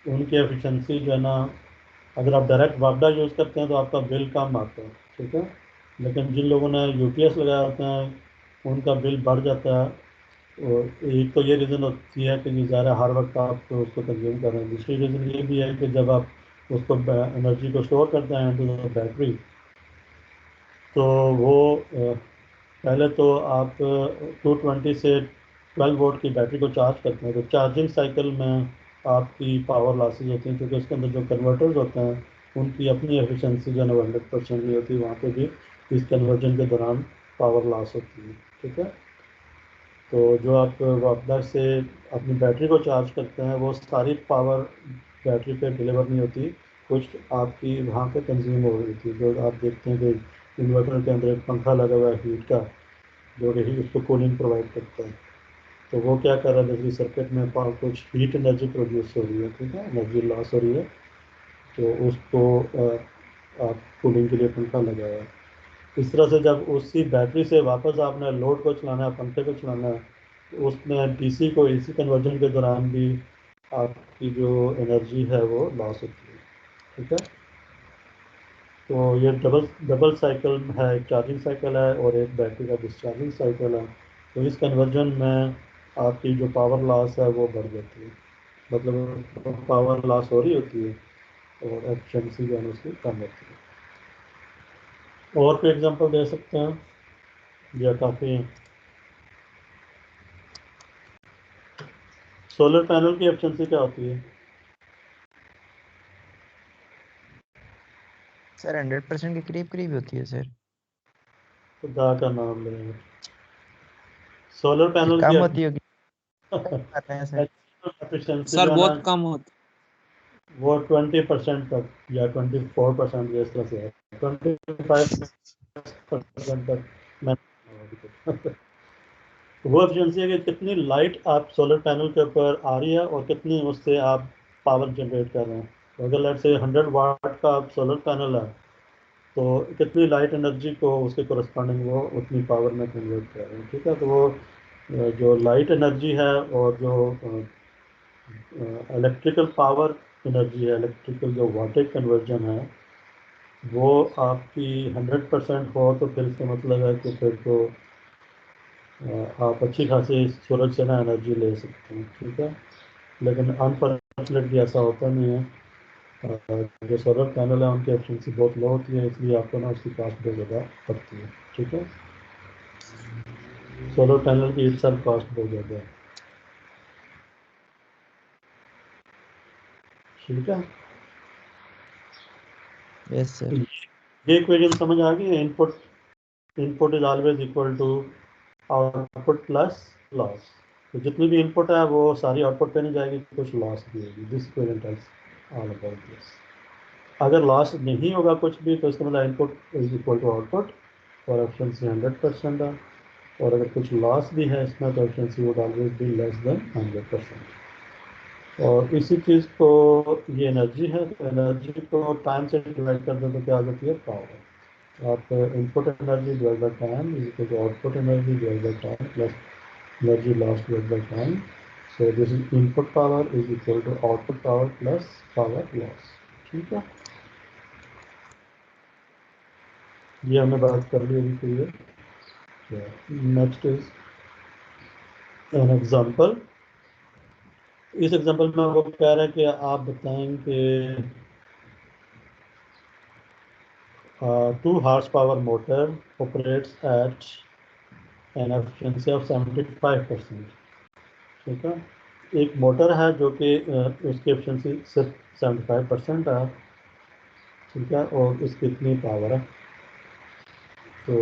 उनकी एफिशिएंसी जो है ना, अगर आप डायरेक्ट वापडा यूज़ करते हैं तो आपका बिल कम आता है, ठीक है, लेकिन जिन लोगों ने यूपीएस लगाया होते हैं उनका बिल बढ़ जाता है। और एक तो ये रीज़न होती है कि ज़्यादा हर वक्त आप तो उसको कंज्यूम कर रहे हैं। दूसरी रीज़न ये भी है कि जब आप उसको एनर्जी को स्टोर करते हैं तो बैटरी, तो वो पहले तो आप 220 से 12 वोल्ट की बैटरी को चार्ज करते हैं, तो चार्जिंग साइकिल में आपकी पावर लॉसेज होती हैं, क्योंकि उसके अंदर जो कन्वर्टर्स होते हैं उनकी अपनी एफिशिएंसी जो है 100% नहीं होती, वहाँ पे भी इस कन्वर्जन के दौरान पावर लॉस होती है, ठीक है। तो जो आप वापदा से अपनी बैटरी को चार्ज करते हैं वो सारी पावर बैटरी पे डिलीवर नहीं होती, कुछ आपकी वहाँ पे कंज्यूम हो रही थी। जो आप देखते हैं कि इन्वर्टर के अंदर एक पंखा लगा हुआ है हीट का, जो कि उसको कूलिंग प्रोवाइड करता है, तो वो क्या कर रहा है, बिजली सर्किट में कुछ हीट एनर्जी प्रोड्यूस हो रही है, ठीक है, एनर्जी लॉस हो रही है, तो उसको आप कूलिंग के लिए पंखा लगाया है। इस तरह से जब उसी बैटरी से वापस आपने लोड को चलाना है, पंखे को चलाना है, तो उसमें डीसी को एसी कन्वर्जन के दौरान भी आपकी जो एनर्जी है वो लॉस होती है, ठीक है। तो ये डबल डबल साइकिल है, एक चार्जिंग साइकिल है और एक बैटरी का डिस्चार्जिंग साइकिल है। तो इस कन्वर्जन में आपकी जो पावर लॉस है वो बढ़ जाती है, मतलब पावर लॉस हो रही होती है और एफिशिएंसी जो है उसकी कम होती है। और कोई एग्जांपल दे सकते हैं या काफ़ी है? सोलर पैनल की एफिशिएंसी क्या होती है? सर 100% के करीब करीब होती है सर। खुदा का नाम लेंगे, सोलर पैनल कम की होती होगी पता है सर। एफिशिएंसी सर जो है ना बहुत कम होता वो 20% तक या 24% इस तरह से है, 25% तक मैं वो एफिशिएंसी है कि कितनी लाइट आप सोलर पैनल के ऊपर आ रही है और कितनी उससे आप पावर जनरेट कर रहे हैं। तो अगर लेट से 100 वाट का सोलर पैनल है तो कितनी लाइट एनर्जी को उसके कोरस्पॉन्डिंग वो उतनी पावर में कन्वर्ट कर रहे हैं, ठीक है। तो वो जो लाइट एनर्जी है और जो इलेक्ट्रिकल पावर एनर्जी है, इलेक्ट्रिकल जो वाटेज कन्वर्जन है, वो आपकी 100% हो तो फिर इसका मतलब है कि फिर तो आप अच्छी खासी सूरज से ना एनर्जी ले सकते हैं, ठीक है। लेकिन अनफॉर्चुनेटली ऐसा होता नहीं है। जो सोलर पैनल है उनकी एफिशिएंसी बहुत लो होती है, इसलिए आपको ना उसकी कॉस्ट बहुत ज़्यादा पड़ती है, ठीक है। सोलर पैनल की इट्स कॉस्ट बहुत ज़्यादा है, ठीक है। Yes sir. ये इक्वेशन समझ आ गई है, input is always equal to output plus loss. तो जितनी भी इनपुट है वो सारी आउटपुट पे नहीं जाएगी, कुछ लॉस भी होगी। This equation tells all about this. अगर लॉस नहीं होगा कुछ भी तो इसका मतलब input is equal to output और एफिशिएंसी 100% है, और अगर कुछ लॉस भी है इसमें तो efficiency would always be less than 100%। और इसी चीज़ को, ये एनर्जी है, तो एनर्जी को टाइम से डिवाइड कर दो तो क्या आ जाती है, पावर। आप input energy divide by time is equal to output energy divide by time plus energy loss divide by time. So this is input power is equal to output power plus power loss, ठीक है। ये हमने बात कर ली अभी clear. Next is an example. इस example में वो कह रहे हैं कि आप बताएं कि 2 horse power motor operates at an efficiency of 75%, ठीक है। एक मोटर है जो कि उसकी एफिशिएंसी सिर्फ 75% है, ठीक है, और इसकी इतनी पावर है। तो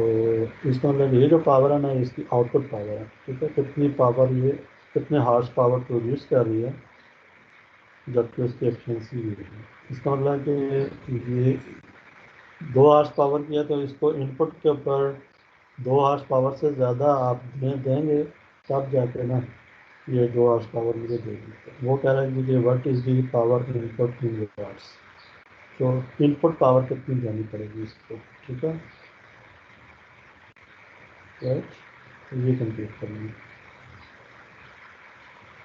इसका मतलब ये जो पावर है ना इसकी आउटपुट पावर है, ठीक है। कितनी पावर ये, कितने हॉर्स पावर प्रोड्यूस कर रही है जबकि उसकी एफिशिएंसी ये है। इसका मतलब कि ये 2 हॉर्स पावर किया तो इसको इनपुट के ऊपर 2 हॉर्स पावर से ज़्यादा आप देंगे तब जाके ना ये 2 हॉर्स पावर मुझे देगी। वो कह रहा है कि what is the power input in watts, तो इनपुट पावर कितनी जानी पड़ेगी इसको, ठीक है राइट। तो ये कंप्लीट करना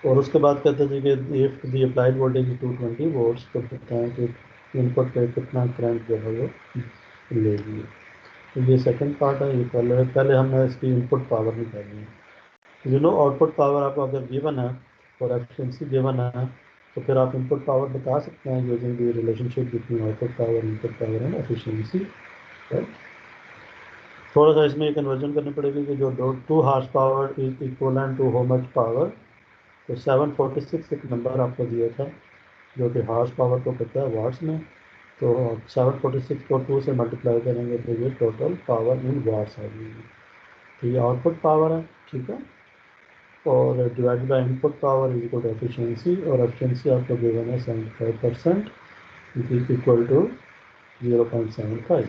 और उसके बाद कहते थे कि if the applied voltage 220 volts तो बताएं कि इनपुट पे कितना करंट जो है वो लेगी। तो ये सेकंड पार्ट है। ये पहले हमने इसकी इनपुट पावर निकालनी है। यू नो आउटपुट पावर आपको अगर गिवन है और एफिशिएंसी गिवन है तो फिर आप इनपुट पावर बता सकते हैं using the relationship between output power input power and efficiency right. थोड़ा सा इसमें कन्वर्जन करनी पड़ेगी कि जो 2 horse power is equivalent to how much power. तो 746 एक नंबर आपको दिया था जो कि हॉर्स पावर को पता है वाट्स में। तो 746 को 2 से मल्टीप्लाई करेंगे तो ये टोटल पावर इन वाट्स आ जाएगी। तो ये आउटपुट पावर है, ठीक है। और divide by input power is equal to efficiency, और एफिशिएंसी आपको गिवन है 75%, विच इज इक्वल टू 0.75।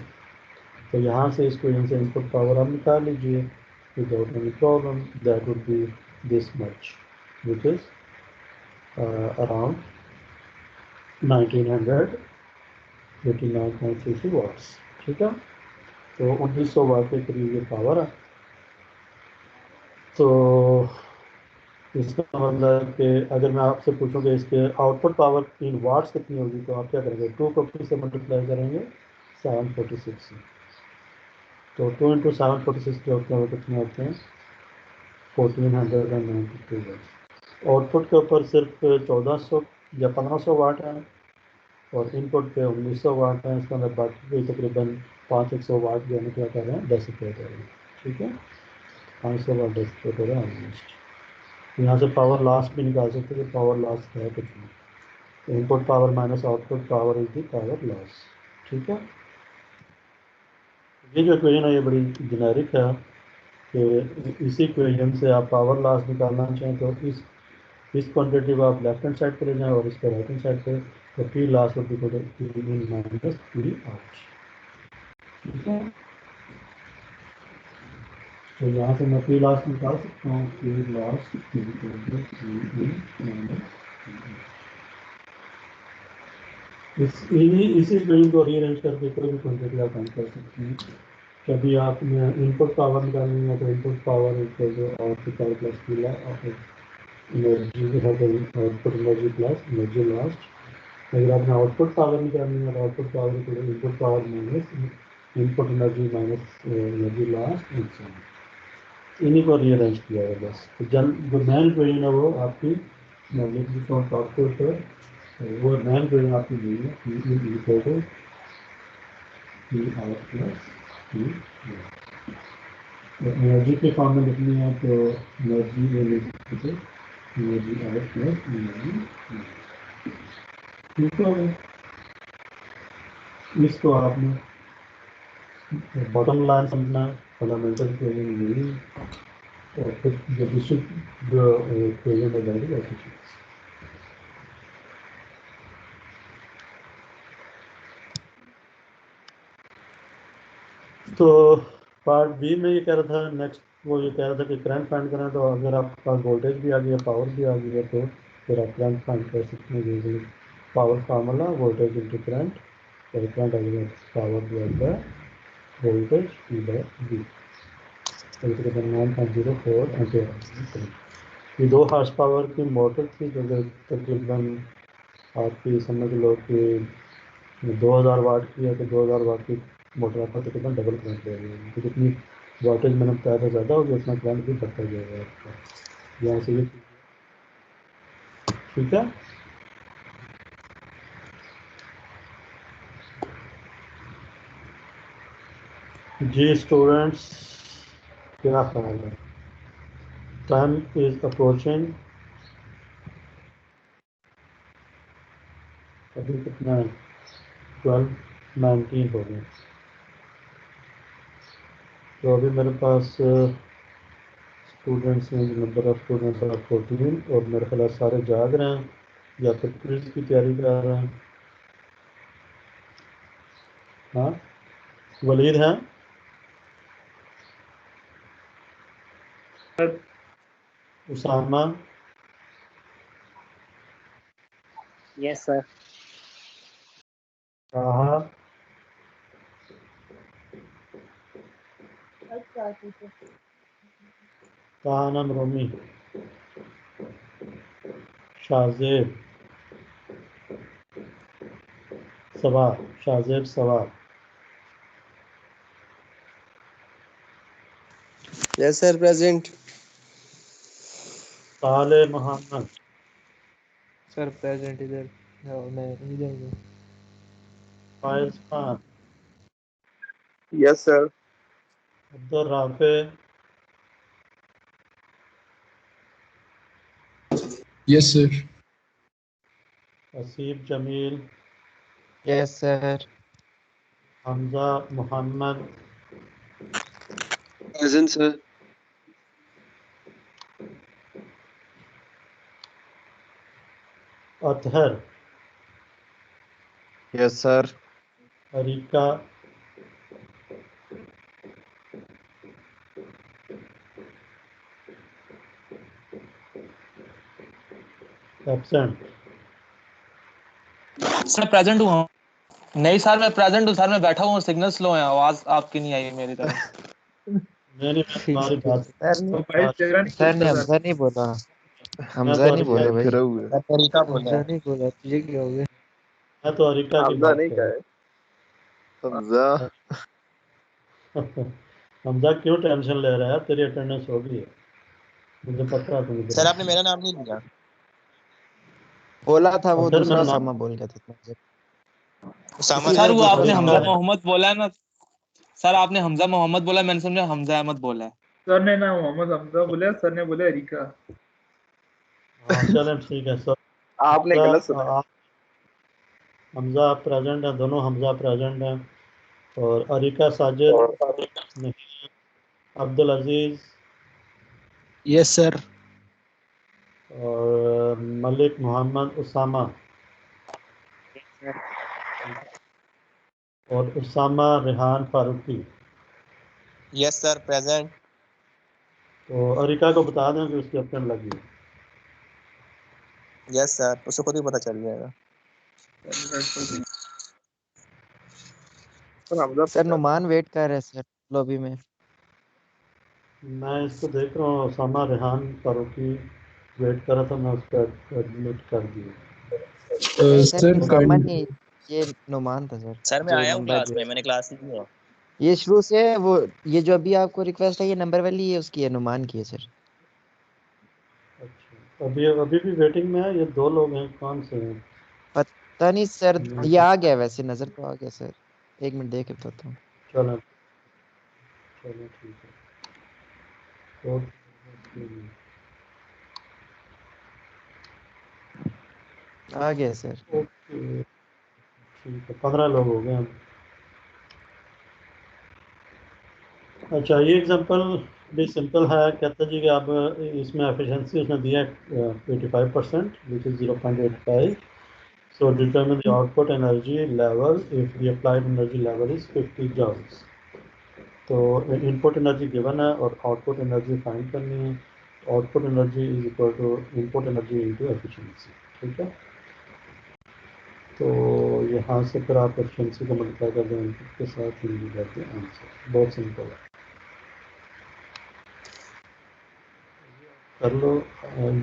तो यहाँ से इसको यहाँ से इनपुट पावर आप निकाल लीजिए without any problem. That would be this much which is around 1989.33 watts, ठीक है। तो 1900 वाट के करीब ये पावर है। तो इसका मतलब है कि अगर मैं आपसे पूछूं कि इसके आउटपुट पावर इन वाट्स कितनी होगी तो आप क्या करेंगे, 250 से मल्टीप्लाई करेंगे 746 से। तो 2 इंटू 746 जो होते हैं वो कितने होते हैं 1492 वाट। आउटपुट के ऊपर सिर्फ 1400 या 1500 वाट है और इनपुट पे 1900 वाट है। इसका मतलब बाकी कोई तकरीबन 500 वाट जो है क्या कर रहे हैं डेसिपेट हो रहे हैं, ठीक है। 500 वाट डेसिपेट हो रहे हैं ऑलमोस्ट। यहाँ से पावर लॉस भी निकाल सकते हैं। पावर लॉस है कितना, input power minus output power is the power loss, ठीक है। ये जो इक्वेशन है ये बड़ी जेनेरिक है कि इसी इक्वेशन से आप पावर लॉस निकालना चाहें तो इस क्वांटिटी को आप लेफ्ट हैंड साइड पर ले जाएं और इसको राइट हैंड साइड पर, तो P loss would be equal to P in minus P out, ठीक है। तो यहाँ से मैं पी लॉस निकाल सकता हूँ, पी लॉस इसी इक्वेशन को रीअरेंज करके कोई भी क्वांटिटी आप फाइंड कर सकते हैं। कभी आपने इनपुट पावर निकालनी है तो input power equal to output power plus P loss energy है तो output energy plus energy lost. अगर आपने आउटपुट पावर निकालनी है तो output power equal to input power minus input energy minus energy lost. इन्हीं को रीअरेंज किया है बस। तो जो मेन इक्वेशन है वो आपकी मैं लिख देता हूँ टॉप के ऊपर। वो मेन इक्वेशन आपकी नहीं है P is equal to P out plus P. तो एनर्जी के फॉर्म में लिखनी है तो energy energy out plus energy, ठीक है। इसको आपने बॉटम लाइन समझना फंडामेंटल इक्वेशन नहीं, और फिर जो दूसरी जो इक्वेशन है जाएगी ऐसी चीज़। तो पार्ट बी में ये कह रहा था नेक्स्ट, वो ये कह रहा था कि करंट फाइंड करना। तो अगर आपके पास वोल्टेज भी आ गया पावर भी आ गया तो फिर आप करंट फाइंड कर सकते हैं using power formula voltage into current. और करंट आ गया power divide by voltage P by B, तो तकरीबन 9.04 एम्पीयर। ये 2 हॉर्स पावर की मोटर थी जो तकरीबन आपकी समझ लो कि 2000 वाट की है। तो 2000 वाट की मोटर आपका तकरीबन डबल करंट ले रही है। तो जितनी वोल्टेज मैंने बताया था ज़्यादा होगी उतना करंट भी बढ़ता जाएगा आपका। यहाँ से ये ठीक है। जी स्टूडेंट्स, क्या ख्याल है? Time is approaching. अभी कितना है 12:19 हो गए। तो अभी मेरे पास स्टूडेंट्स हैं, नंबर ऑफ स्टूडेंट्स आर 14 और मेरे ख्याल सारे जाग रहे हैं। या फिर क्विज की तैयारी कर रहे हैं? हाँ, वलीद हैं? Usama? Yes sir. Taha? Tanam Romi? Shahzeb? Saba? Shahzeb Saba? Yes sir present. Saleh Mohammad? Sir present इधर मैं इधर हूँ। Faiz Khan? Yes, sir. Abdul Rafay? Yes sir. Aseeb Jameel? Yes sir. Hamza Mohammad? Present sir. Athar? Yes, sir. Arika? Absent? Sir present हूँ। नहीं सर मैं प्रेजेंट हूँ सर, मैं बैठा हूँ, सिग्नल स्लो है, आवाज आपकी नहीं आई मेरी तरफ। नहीं, मैं तुम्हारी बात सर ने हमजा नहीं बोला। मैं हमजा तो नहीं बोले भाई। करा हुआ है। तरीका बोला हमजा है। नहीं बोला, तुझे क्या हो गया? मैं तो अरीका की हमजा बात नहीं कर कहा है। हमजा। हमजा क्यों टेंशन ले रहा है? तेरी अटेंडेंस हो गई है, मुझे पता है तुम्हें। सर आपने मेरा नाम नहीं लिया। बोला था वो अदर दूसरा मेरा नाम? सामा बोल गया था। उसामा सर नहीं। वो आपने अरीका हमजा है। मोहम्मद बोला है ना, सर आपने हमजा मोहम्मद बोला, मैंने समझा हमजा अहमद बोला है। सर ने ना मोहम्मद हमजा बोला, सर ने बोला अरीका। हाँ चलें ठीक है सर। आपने गलत सुना। हमजा आप प्रेजेंट हैं, दोनों हमजा प्रेजेंट हैं। और अरीका साजिद नहीं है। Abdul Aziz yes sir. और मलिक मोहम्मद उसामा और Usama Rehan Farooqui. Yes sir present. तो अरीका को बता दें कि उसकी अपने लगी। यस सर, उसको खुद ही पता चल जाएगा। Sir Hamza sir Numan wait कर रहे हैं सर लॉबी में। मैं इसको देख रहा हूँ, उसामा रेहान फारूकी वेट कर रहा था, मैं उसको एडमिट कर दिया। नहीं सर सर उसामा नहीं, ये नुमान था सर। सर मैं जो आया हूँ नंबर क्लास दिया में, मैंने क्लास ली है। ये शुरू से वो, ये जो अभी आपको रिक्वेस्ट है ये नंबर वाली है उसकी है, नुमान की है सर। अच्छा, अभी अभी भी वेटिंग में है? ये दो लोग हैं, कौन से हैं? पता नहीं सर, नहीं, ये आ गया वैसे, नजर तो आ गया सर। एक मिनट देख के बताता हूँ। चलो चलो ठीक है। तो आ गया सर। ओके ठीक है, 15 लोग हो गए अब। अच्छा, ये एग्जांपल भी सिंपल है। कहता जी कि आप इसमें एफिशिएंसी उसने दिया है 85%, which is 0.85। So determine the output energy level if the applied energy level is 50 joules. तो इनपुट एनर्जी गिवन है और आउटपुट एनर्जी फाइंड करनी है। Output energy is equal to input energy into efficiency. ठीक है, तो यहाँ से फिर आप एफिशिएंसी को मल्टीप्लाई कर दें इनपुट के साथ, मिल जाती है आंसर। बहुत सिंपल है, कर लो।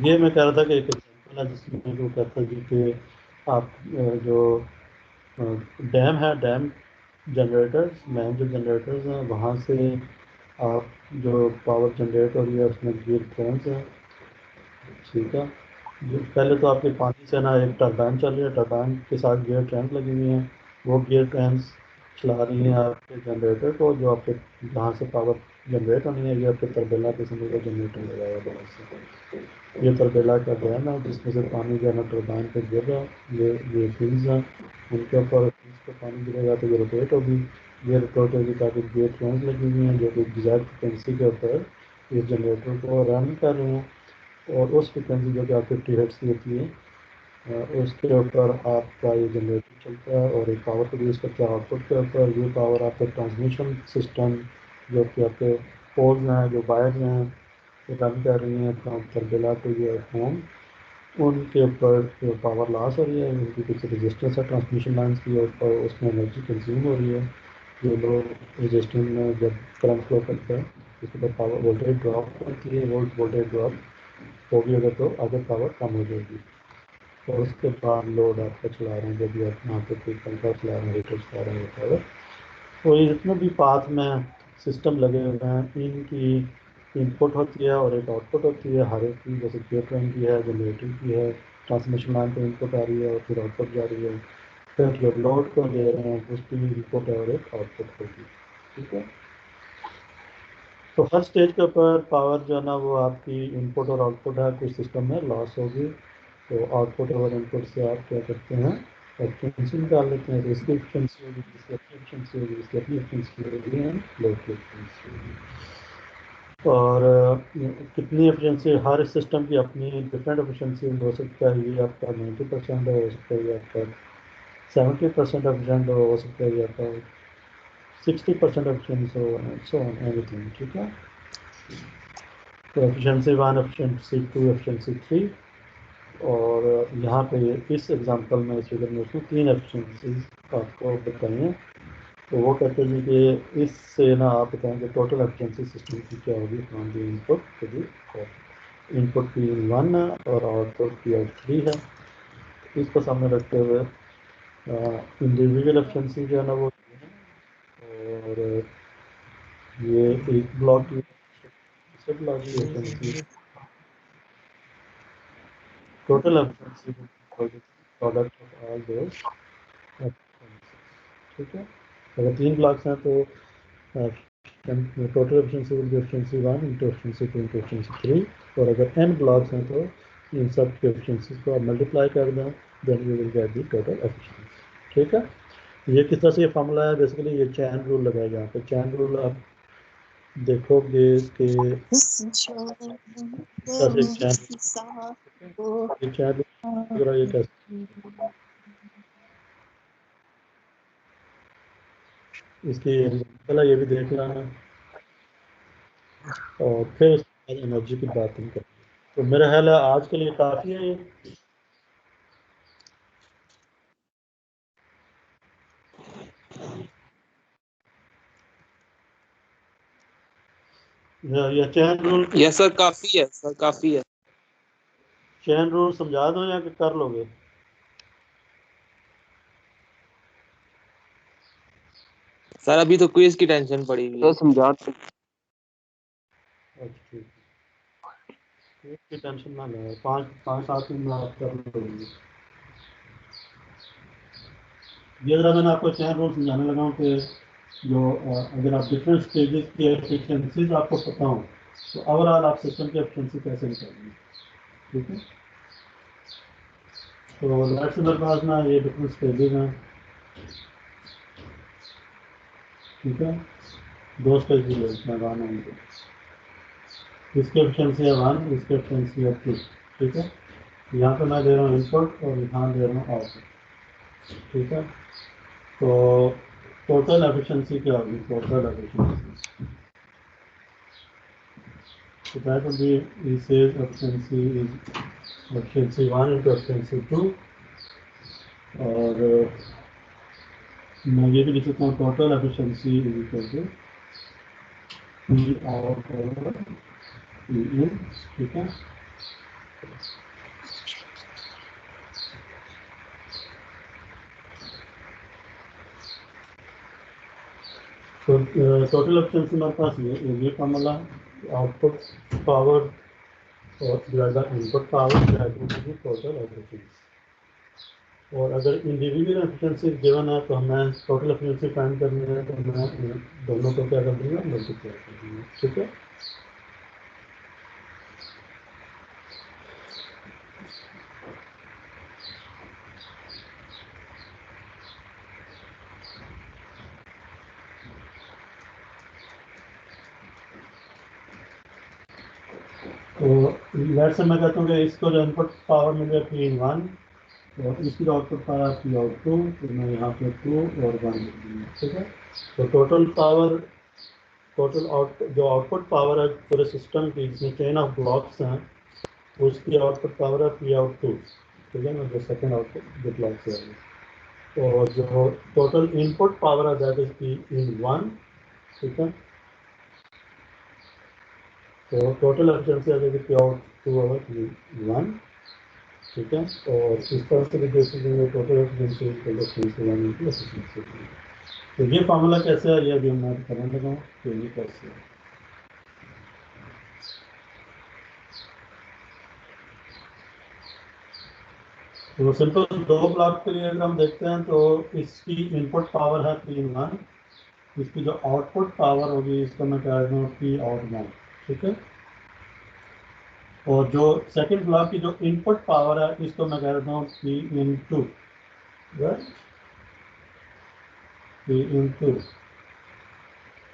ये मैं कह रहा था कि एक एग्जाम्पल है जिसमें वो कहता है जी कि आप जो डैम है, डैम जनरेटर्स, मैन जो जनरेटर्स हैं वहाँ से आप जो पावर जनरेट हो रही है उसमें गियर ट्रेंस हैं। ठीक है, पहले तो आपके पानी से ना एक टरबाइन चल रही है, टरबाइन के साथ गियर ट्रेंस लगी हुई हैं। वो गियर ट्रेंस चला रही हैं आपके जनरेटर को, जो आपके जहाँ से पावर जनरेट होनी है। ये आपके तरबेला के समय का जनरेटर लगाया बड़ा से। ये तरबेला का डैम है जिसमें से पानी जो है ना टरबाइन पे गिर रहा है। ये फिल्स हैं, उनके ऊपर फिल्स पे पानी गिरेगा तो ये रोटेट होगी। ये रोटेट होगी ताकि गियर ट्रेंस लगी हुई हैं जो कि डिजायर्ड फ्रिक्वेंसी के ऊपर इस जनरेटर को रन कर रहे हैं। और उस फ्रिक्वेंसी जो कि आप 50 हर्ट्ज़ की होती है, उसके ऊपर आपका ये जनरेटर चलता है और एक पावर प्रोड्यूस करता है आउटपुट के ऊपर। ये पावर आपके ट्रांसमिशन सिस्टम जो कि आपके पोल्स हैं, जो वायर हैं, रन कर रही हैं from Tarbela to your home, उनके ऊपर जो पावर लॉस हो रही है, उनकी कुछ रजिस्टेंस है ट्रांसमिशन लाइन्स की ऊपर, उसमें एनर्जी कंज्यूम हो रही है। ये लोग रजिस्टेंस में जब करंट फ्लो करता है उसके बाद पावर वोल्टेज ड्रॉप होती है, वोल्टेज ड्रॉप होगी अगर तो आगे पावर कम हो जाएगी। और उसके बाद लोड आपका चला रहे हैं, जब भी आप यहाँ पे कोई पंखा चला रहे हैं, हीटर चला रहे हैं, वगैरह, तो ये जितने भी पाथ में सिस्टम लगे हुए हैं इनकी इनपुट होती है और एक आउटपुट होती है हर एक की, जैसे गेट ट्रेन की है, जनरेटर की है, ट्रांसमिशन लाइन पे इनपुट आ रही है और फिर आउटपुट जा रही है, फिर जो लोड को दे रहे हैं उसकी इनपुट है और एक आउटपुट होगी। ठीक है, तो हर स्टेज के ऊपर पावर जो है ना वो आपकी इनपुट और आउटपुट है, कुछ सिस्टम में लॉस होगी, तो आउटपुट और इनपुट से आप क्या करते हैं एफिशिएंसी निकाल लेते हैं। तो इसकी एफिशिएंसी होगी, इसकी अपनी एफिशिएंसी होगी, इसकी अपनी एफिशिएंसी होगी एंड लोड की एफिशिएंसी होगी। और कितनी एफिशिएंसी, हर सिस्टम की अपनी डिफरेंट एफिशिएंसी हो सकता है। ये आपका 90% हो सकता है, ये आपका 70% एफिशिएंट हो सकता है, ये आपका 60% एफिशिएंसी हो, सो ऑन एनीथिंग। ठीक है, तो एफिशिएंसी 1, एफिशिएंसी 2, एफिशिएंसी 3, और यहाँ पे इस एग्जांपल में इस फिगर में उसने 3 एफिशिएंसी आपको बताई हैं। तो वो कहते हैं कि इससे ना आप बताएंगे टोटल एफिशिएंसी सिस्टम की क्या होगी from the input to the output. Input की 1 है और आउटपुट की 3 है। इसको सामने रखते हुए इंडिविजुअल एफिशिएंसी जो है ना वो, और ये एक ब्लॉक की दूसरे ब्लॉक की efficiency, total efficiency product of all those. ठीक है, अगर 3 ब्लॉक्स हैं तो total efficiency will be efficiency 1 into efficiency 2 into efficiency 3, और अगर n ब्लॉक्स हैं तो इन सब के एफिशिएंसी को आप मल्टीप्लाई कर दें, then you will get the total efficiency. ठीक है, ये किस तरह से ये फार्मूला है, बेसिकली ये चैन रूल लगाएगा। यहाँ पे चैन रूल आप देखोगे कि ये कैसे, इसकी एग्जाम्पल ये भी देख लेना और फिर उसके बाद एनर्जी की बात हम करें। तो मेरा ख्याल है आज के लिए काफ़ी है ये चैन रूल। यस सर, काफी है सर, काफी है। चैन रूल समझा दो या कि कर लोगे? सर अभी तो क्विज की टेंशन पड़ी हुई है। तो समझा अच्छा ठीक है, इसकी टेंशन ना लें, 5-7 दिन में आप कर लोगे। ये जरा मैंने आपको चैन रूल समझाने लगा हूँ कि जो अगर आप डिफरेंट स्टेजेस की एफिशिएंसीज आपको पता हो तो ओवरऑल आप सिस्टम की एफिशिएंसी कैसे निकालेंगे। ठीक है, तो लेट्स से मेरे पास ना ये डिफरेंट स्टेजेस हैं। ठीक है, 2 स्टेज की मैं 1 होंगे, इसकी एफिशिएंसी है 1, इसकी एफिशिएंसी है 2। ठीक है, यहाँ पे मैं दे रहा हूँ इनपुट और यहाँ दे रहा हूँ आउटपुट। ठीक है, तो टोटल एफिशिएंसी क्या होगी, total efficiency, so that would be, he says efficiency is efficiency 1 into efficiency 2, और मैं ये भी लिख सकता हूँ total efficiency is equal to P out over P in. ठीक है, तो टोटल एफिशिएंसी हमारे पास ये फॉर्मूला, आउटपुट पावर और divide by input power divide by total efficiency. और अगर इंडिविजुअल एफिशिएंसी गिवन है तो हमें टोटल एफिशिएंसी फाइंड करनी है, तो मैं दोनों को क्या कर दूंगा, मल्टीप्लाई कर दूंगा। ठीक है, तो लेट्स से मैं कहता हूँ कि इसको जो इनपुट पावर मिल गया P1 और इसकी आउटपुट पावर आपकी आउट 2, तो मैं यहाँ पे 2 और 1 लिख दूँगा, ठीक है। तो टोटल जो आउटपुट पावर है पूरे सिस्टम की, जिसमें चेन ऑफ ब्लॉक्स हैं, उसकी आउटपुट पावर है पी आउट 2, ठीक है ना, जो सेकेंड आउटपुट जो ब्लॉक से आएगी। और जो टोटल इनपुट पावर है दैट इज पी इन 1, ठीक है। तो टोटल एफिशिएंसी आ जाएगी पी आउट 2 ओवर पी 1, ठीक है। और इस तरह से भी देख देंगे टोटल एफिशिएंसी इक्वल टू 3 से 1 इनटू एफिशिएंसी। तो ये फार्मूला कैसे है, ये अभी मैं करने लगा हूँ तो ये कैसे है। तो सिंपल दो ब्लॉक के लिए अगर हम देखते हैं तो इसकी इनपुट पावर है पी 1, इसकी जो आउटपुट पावर होगी इसको मैं कह रहा हूँ पी आउट 1, ठीक है। और जो सेकंड ब्लॉक की जो इनपुट पावर है इसको मैं कह रहा हूँ P in 2, right, P in 2।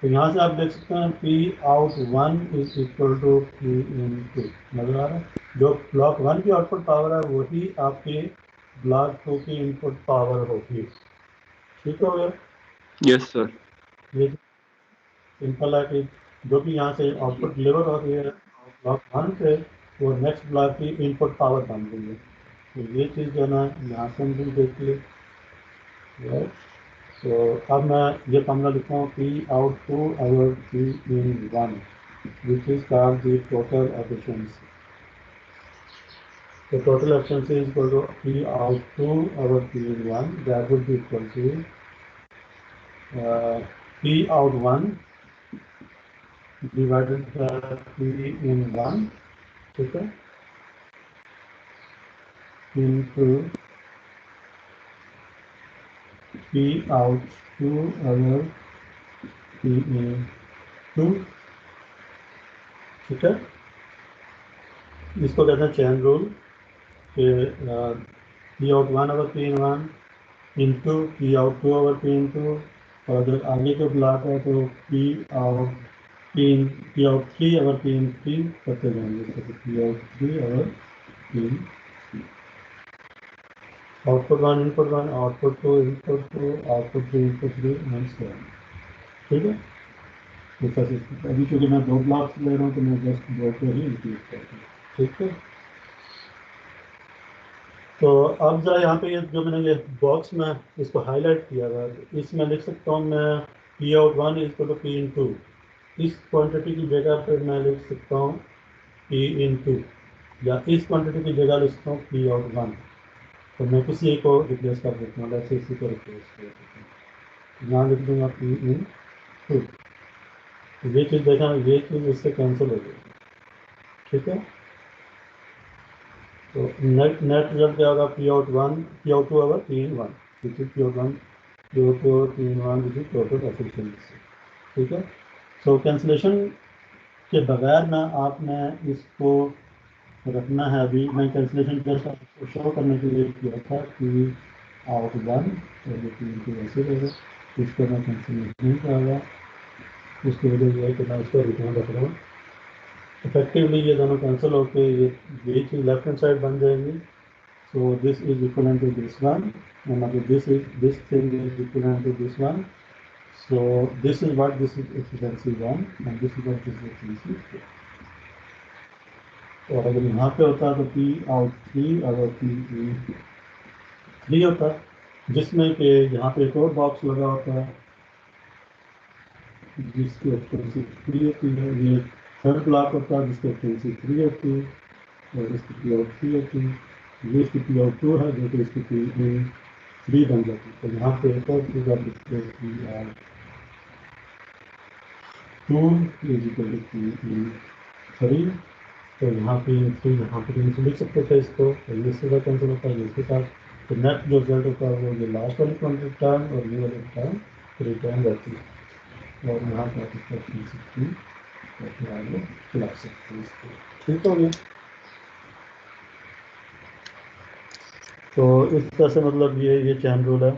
तो यहाँ से आप देख सकते हैं P out 1 is equal to P in 2, नजर आ रहा है। जो ब्लॉक 1 की आउटपुट पावर है वही आपके ब्लॉक 2 की इनपुट पावर होगी, ठीक हो गया। Yes sir. ये सिंपल है कि जो भी यहाँ से आउटपुट डिलीवर हो रही है ब्लॉक 1 से, वो नेक्स्ट ब्लॉक की इनपुट पावर बन रही है। तो ये चीज़ जो है ना यहाँ से हम भी देख ली, राइट। तो अब मैं ये फॉर्मूला लिखता हूँ P out 2 over P in 1, which is called the total efficiency. तो total efficiency is equal to P out 2 over P in 1, that would be equal to P out 1 divided by P in 1, ठीक है, into P out 2 over P in 2, ठीक है। इसको कहते हैं chain rule कि P out 1 over P in 1 into P out 2 over P in 2, और अगर आगे जो ब्लॉक है तो P out 3 over P in 3 करते जाएंगे, तो P out 3 over P in 3, output 1 input 1, output 2 input 2, output 3 input 3, ठीक है। अभी चूँकि मैं दो ब्लॉक्स ले रहा हूँ तो मैं जस्ट दो पे ही इंक्रीज करता हूँ, ठीक है। तो अब जरा यहाँ पे ये जो मैंने ये बॉक्स में इसको हाईलाइट किया हुआ है, इसमें लिख सकता हूँ मैं P out 1 equal to P in 2। इस क्वांटिटी की जगह पे मैं लिख सकता हूँ पी इन 2, या इस क्वांटिटी की जगह लिख सकता हूँ पी आउट 1। तो मैं किसी एक को रिप्लेस कर देता हूँ, वैसे इसी को रिप्लेस कर देता हूँ, यहाँ लिख दूँगा पी इन 2। ये चीज़ देखा, ये चीज़ इससे कैंसिल हो जाएगी, ठीक है। तो नेट रिजल्ट क्या होगा, P out 2 over P in 1, which is P out 1 P out 2 over P in 1, which is total efficiency, ठीक है। सो कैंसिलेशन के बगैर ना आपने इसको रखना है। अभी मैं कैंसिलेशन जस्ट आपको शो करने के लिए किया था कि आउट 1 और जो पी इन 2 ऐसे रहेगा, इसको मैं कैंसिलेशन नहीं करूँगा। उसकी वजह यह है कि मैं इसको रिटर्न रख रहा हूँ। इफेक्टिवली ये दोनों कैंसिल होकर ये चीज़ लेफ्ट हैंड साइड बन जाएगी। So this is equivalent to this one, मतलब this thing is equivalent to this one. So this is what this is efficiency 1 and this is what this is efficiency 2। और अगर यहाँ पे होता तो P out 3 अगर पी इन 3 होता, जिसमें कि यहाँ पे एक और बॉक्स लगा होता है जिसकी एफिशिएंसी 3 होती है। ये थर्ड ब्लॉक होता है जिसकी एफिशिएंसी 3 होती है, और इसकी पी आउट 3 होती है। ये इसकी पी आउट 2 है जो कि इसकी पी इन 3 बन जाती है। तो यहाँ पे एक और चीज़ आप लिखते हैं P out 2 is equal to P in 3। तो यहाँ पे 3 यहाँ पे लिख सकते थे इसको, तो ये सीधा कैंसिल होता है इसके साथ। तो नेट जो रिजल्ट होता है वो ये लास्ट वाली क्वांटिटी टर्म और ये वाली टर्म रिटर्न रहती है। और यहाँ पर आप इसको खींच सकते हैं और फिर आगे चला सकते हैं इसको, ठीक हो गया। तो इस तरह से मतलब ये चैन रूल है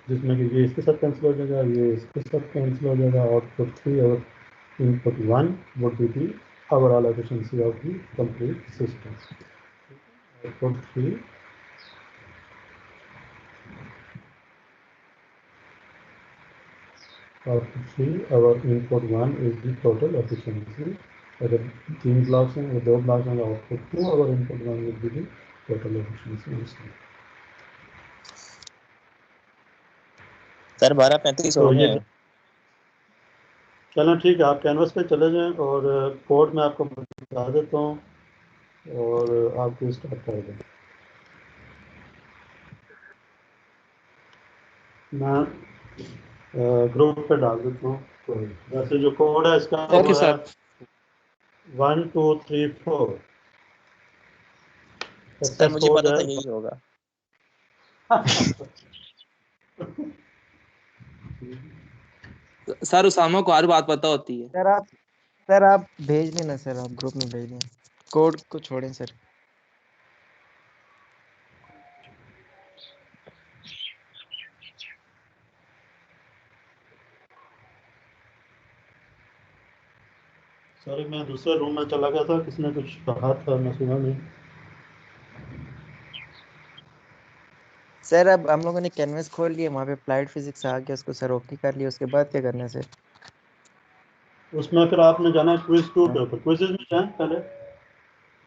जिसमें कि ये इसके साथ कैंसिल हो जाएगा, ये इसके साथ कैंसिल हो जाएगा। आउटपुट 3 और input 1 would be the overall efficiency of the complete system. Output 3 output 3 और input 1 is the total efficiency. अगर 3 ब्लॉक्स हैं, 2 ब्लॉक्स हैं, आउटपुट 2 और input 1 will be the total efficiency. Sir 12:35 हो तो गया ये है। चलें ठीक है, आप कैनवस पे चले जाएं और कोड मैं आपको बता देता हूँ और आप स्टार्ट कर दें। मैं ग्रुप पे डाल देता हूँ। तो वैसे जो कोड है इसका ओके वो है सर 1 2 3 4। सर सक्सेस मुझे कोड पता है था यही होगा। सर उसामा को हर बात पता होती है। सर आप भेज देना सर, आप ग्रुप में भेज दें, कोड को छोड़ें सर। सॉरी, मैं दूसरे रूम में चला गया था, किसने कुछ कहा था, मैं सुना नहीं। सर अब हम लोगों ने कैनवस खोल लिया, वहाँ पे अप्लाइड फिजिक्स आ गया, उसको सर ओके कर लिया, उसके बाद क्या करना है सर? उसमें फिर आपने जाना है क्विज 2 के ऊपर। क्विजेज में जाएं पहले।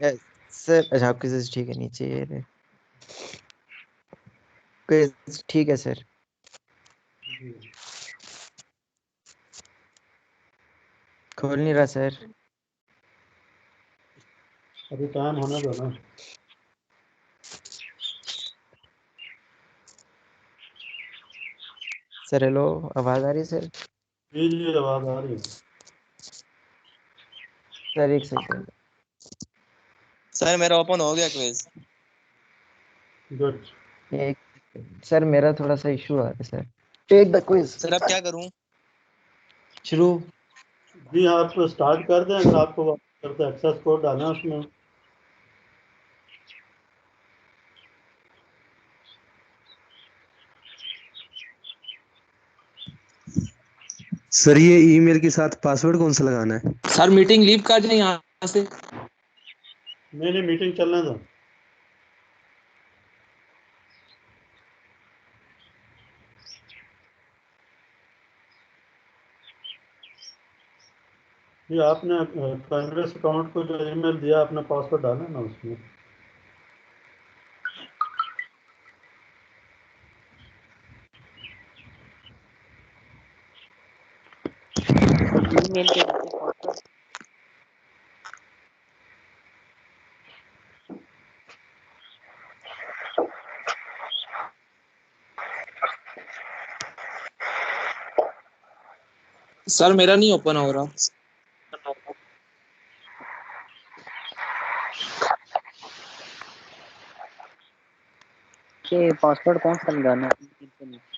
Yes sir. अच्छा आपकी सर ठीक है, नीचे ये रहे। क्विज ठीक है सर। खोल नहीं रहा सर। अभी टाइम होने दो ना। सर हेलो, आवाज आ रही है सर? जी जी, आवाज़ आ रही है। सर एक सेकंड। सर मेरा ओपन हो गया क्विज। गुड। एक सर मेरा थोड़ा सा इशू आ रहा है sir. Take the quiz. Sir अब क्या करूं? शुरू। जी आप स्टार्ट कर दें। अगर आपको करते एक्सेस कोड डालना है उसमें। सर ये ईमेल के साथ पासवर्ड कौन सा लगाना है? सर मीटिंग लीव कर दें यहाँ से। नहीं नहीं, मीटिंग चलने दो। जी आपने कांग्रेस अकाउंट को जो ईमेल दिया, आपने पासवर्ड डाला ना उसमें। ईमेल के नीचे पासवर्ड। सर मेरा नहीं ओपन हो रहा। के पासवर्ड कौन सा लगाना है ईमेल के नीचे?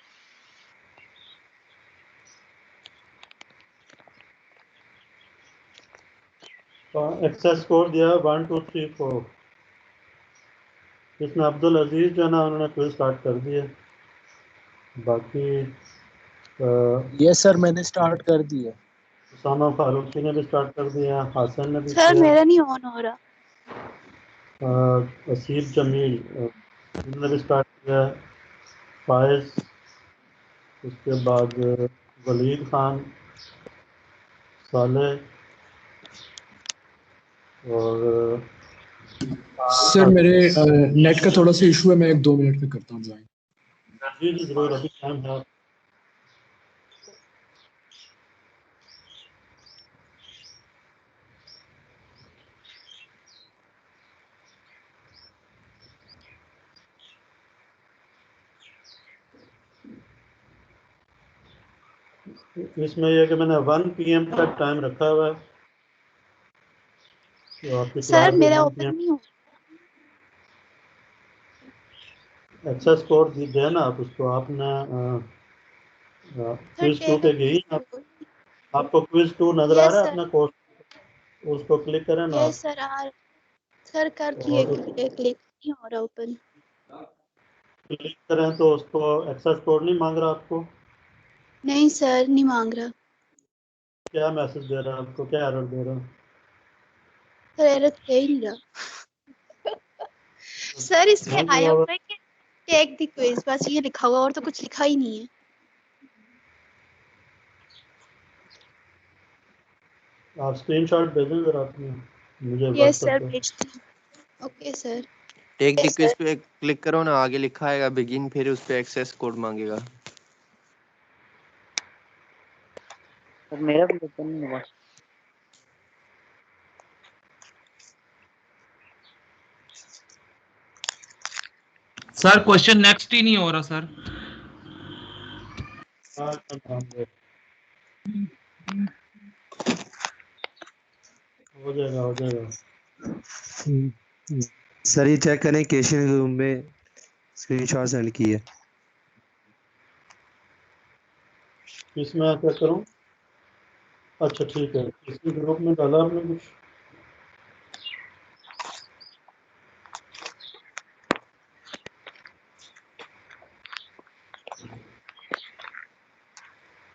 एक्सेस कोड दिया 1 2 3 4। इसमें अब्दुल अजीज जो है ना, उन्होंने क्विज स्टार्ट कर दिया। बाकी यस सर मैंने स्टार्ट कर दिया। उसामा फारूकी ने भी स्टार्ट कर दिया, हासन ने भी सर किया, मेरा नहीं ऑन हो रहा। असीब जमील उन्होंने भी स्टार्ट किया, फायज, उसके बाद वलीद खान, साले और सर मेरे नेट का थोड़ा सा इशू है, मैं 1-2 मिनट में करता हूँ ज्वाइन। जी जी जरूर, अभी टाइम है। इसमें यह है कि मैंने 1 PM तक टाइम रखा हुआ है। तो आपकी सर क्लास मेरा 1 ओपन PM। नहीं हो एक्सेस कोड दिया ना आप उसको, आपने सर। क्विज 2 टेक पे गई आप, आपको क्विज 2 नजर आ यस रहा है सर। अपना कोर्स, उसको क्लिक करें ना आप। यस सर सर कर दिए, और क्लिक नहीं हो रहा ओपन। क्लिक करें तो उसको एक्सेस कोड नहीं मांग रहा आपको? नहीं सर नहीं मांग रहा। क्या मैसेज दे रहा है आपको, क्या एरर दे रहा है? सर एरर दे ही नहीं रहा। सर इसमें थैंक आया यू। हुआ है कि टेक द क्विज, बस ये लिखा हुआ और तो कुछ लिखा ही नहीं है। आप स्क्रीनशॉट भेजें जरा अपने मुझे यस व्हाट्सएप सर पे। भेजती हूँ। Okay sir. एक रिक्वेस्ट पे क्लिक करो ना, आगे लिखा आएगा बिगिन, फिर उस पे एक्सेस कोड मांगेगा। सर मेरा भी ओपन नहीं हुआ। सर क्वेश्चन नेक्स्ट ही नहीं हो रहा सर। हो जाएगा हो जाएगा। सर ये चेक करें केशन रूम में स्क्रीनशॉट सेंड की है। इसमें क्या करूं? अच्छा ठीक है, इसी ग्रुप में डाला आपने कुछ?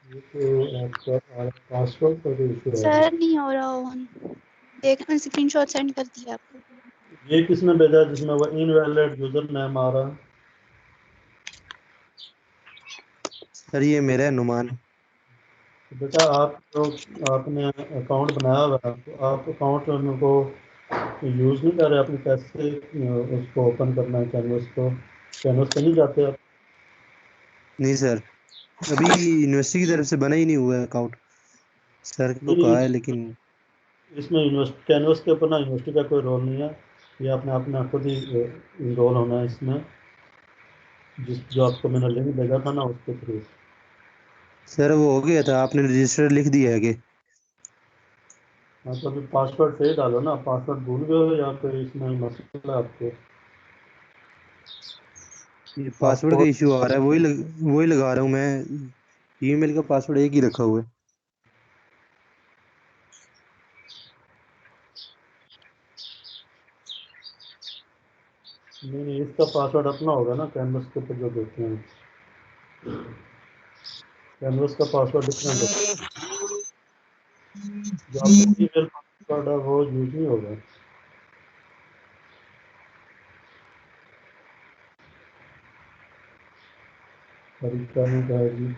ये तो आपका पासवर्ड का भी इशू है। सर नहीं हो रहा ऑन। देखना स्क्रीनशॉट सेंड कर दिया आपको। ये किसने भेजा जिसमें वो इनवैलिड यूजर नेम आ रहा है? सर ये मेरा है नुमान। बेटा आप तो आपने अकाउंट बनाया हुआ है, तो आप अकाउंट को यूज़ नहीं कर रहे, आपने कैसे उसको ओपन करना है? कैनवस को, कैनवस पे नहीं जाते आप? नहीं सर, अभी यूनिवर्सिटी की तरफ से बना ही नहीं हुआ है अकाउंट। सर को नहीं कहा है नहीं, लेकिन इसमें कैनवस के ऊपर ना यूनिवर्सिटी का कोई रोल नहीं है, ये आपने अपना खुद ही इनरोल होना है इसमें, जो आपको मैंने लिंक भेजा था ना उसके थ्रू। सर वो हो गया था, आपने रजिस्टर लिख दिया है कि हाँ तो अभी पासवर्ड सही डालो ना, पासवर्ड भूल गए हो या फिर इसमें मसला है आपको? ये पासवर्ड का पासपोर्ट इशू आ रहा है, वही लगा रहा हूँ मैं। ईमेल का पासवर्ड एक ही रखा हुआ है। नहीं, इसका पासवर्ड अपना होगा ना, कैनवस के ऊपर जो देते हैं, कैनवस का पासवर्ड डिफरेंट होगा, जो आपका ईमेल पासवर्ड है वो यूज नहीं होगा। तरीका नहीं रहेगी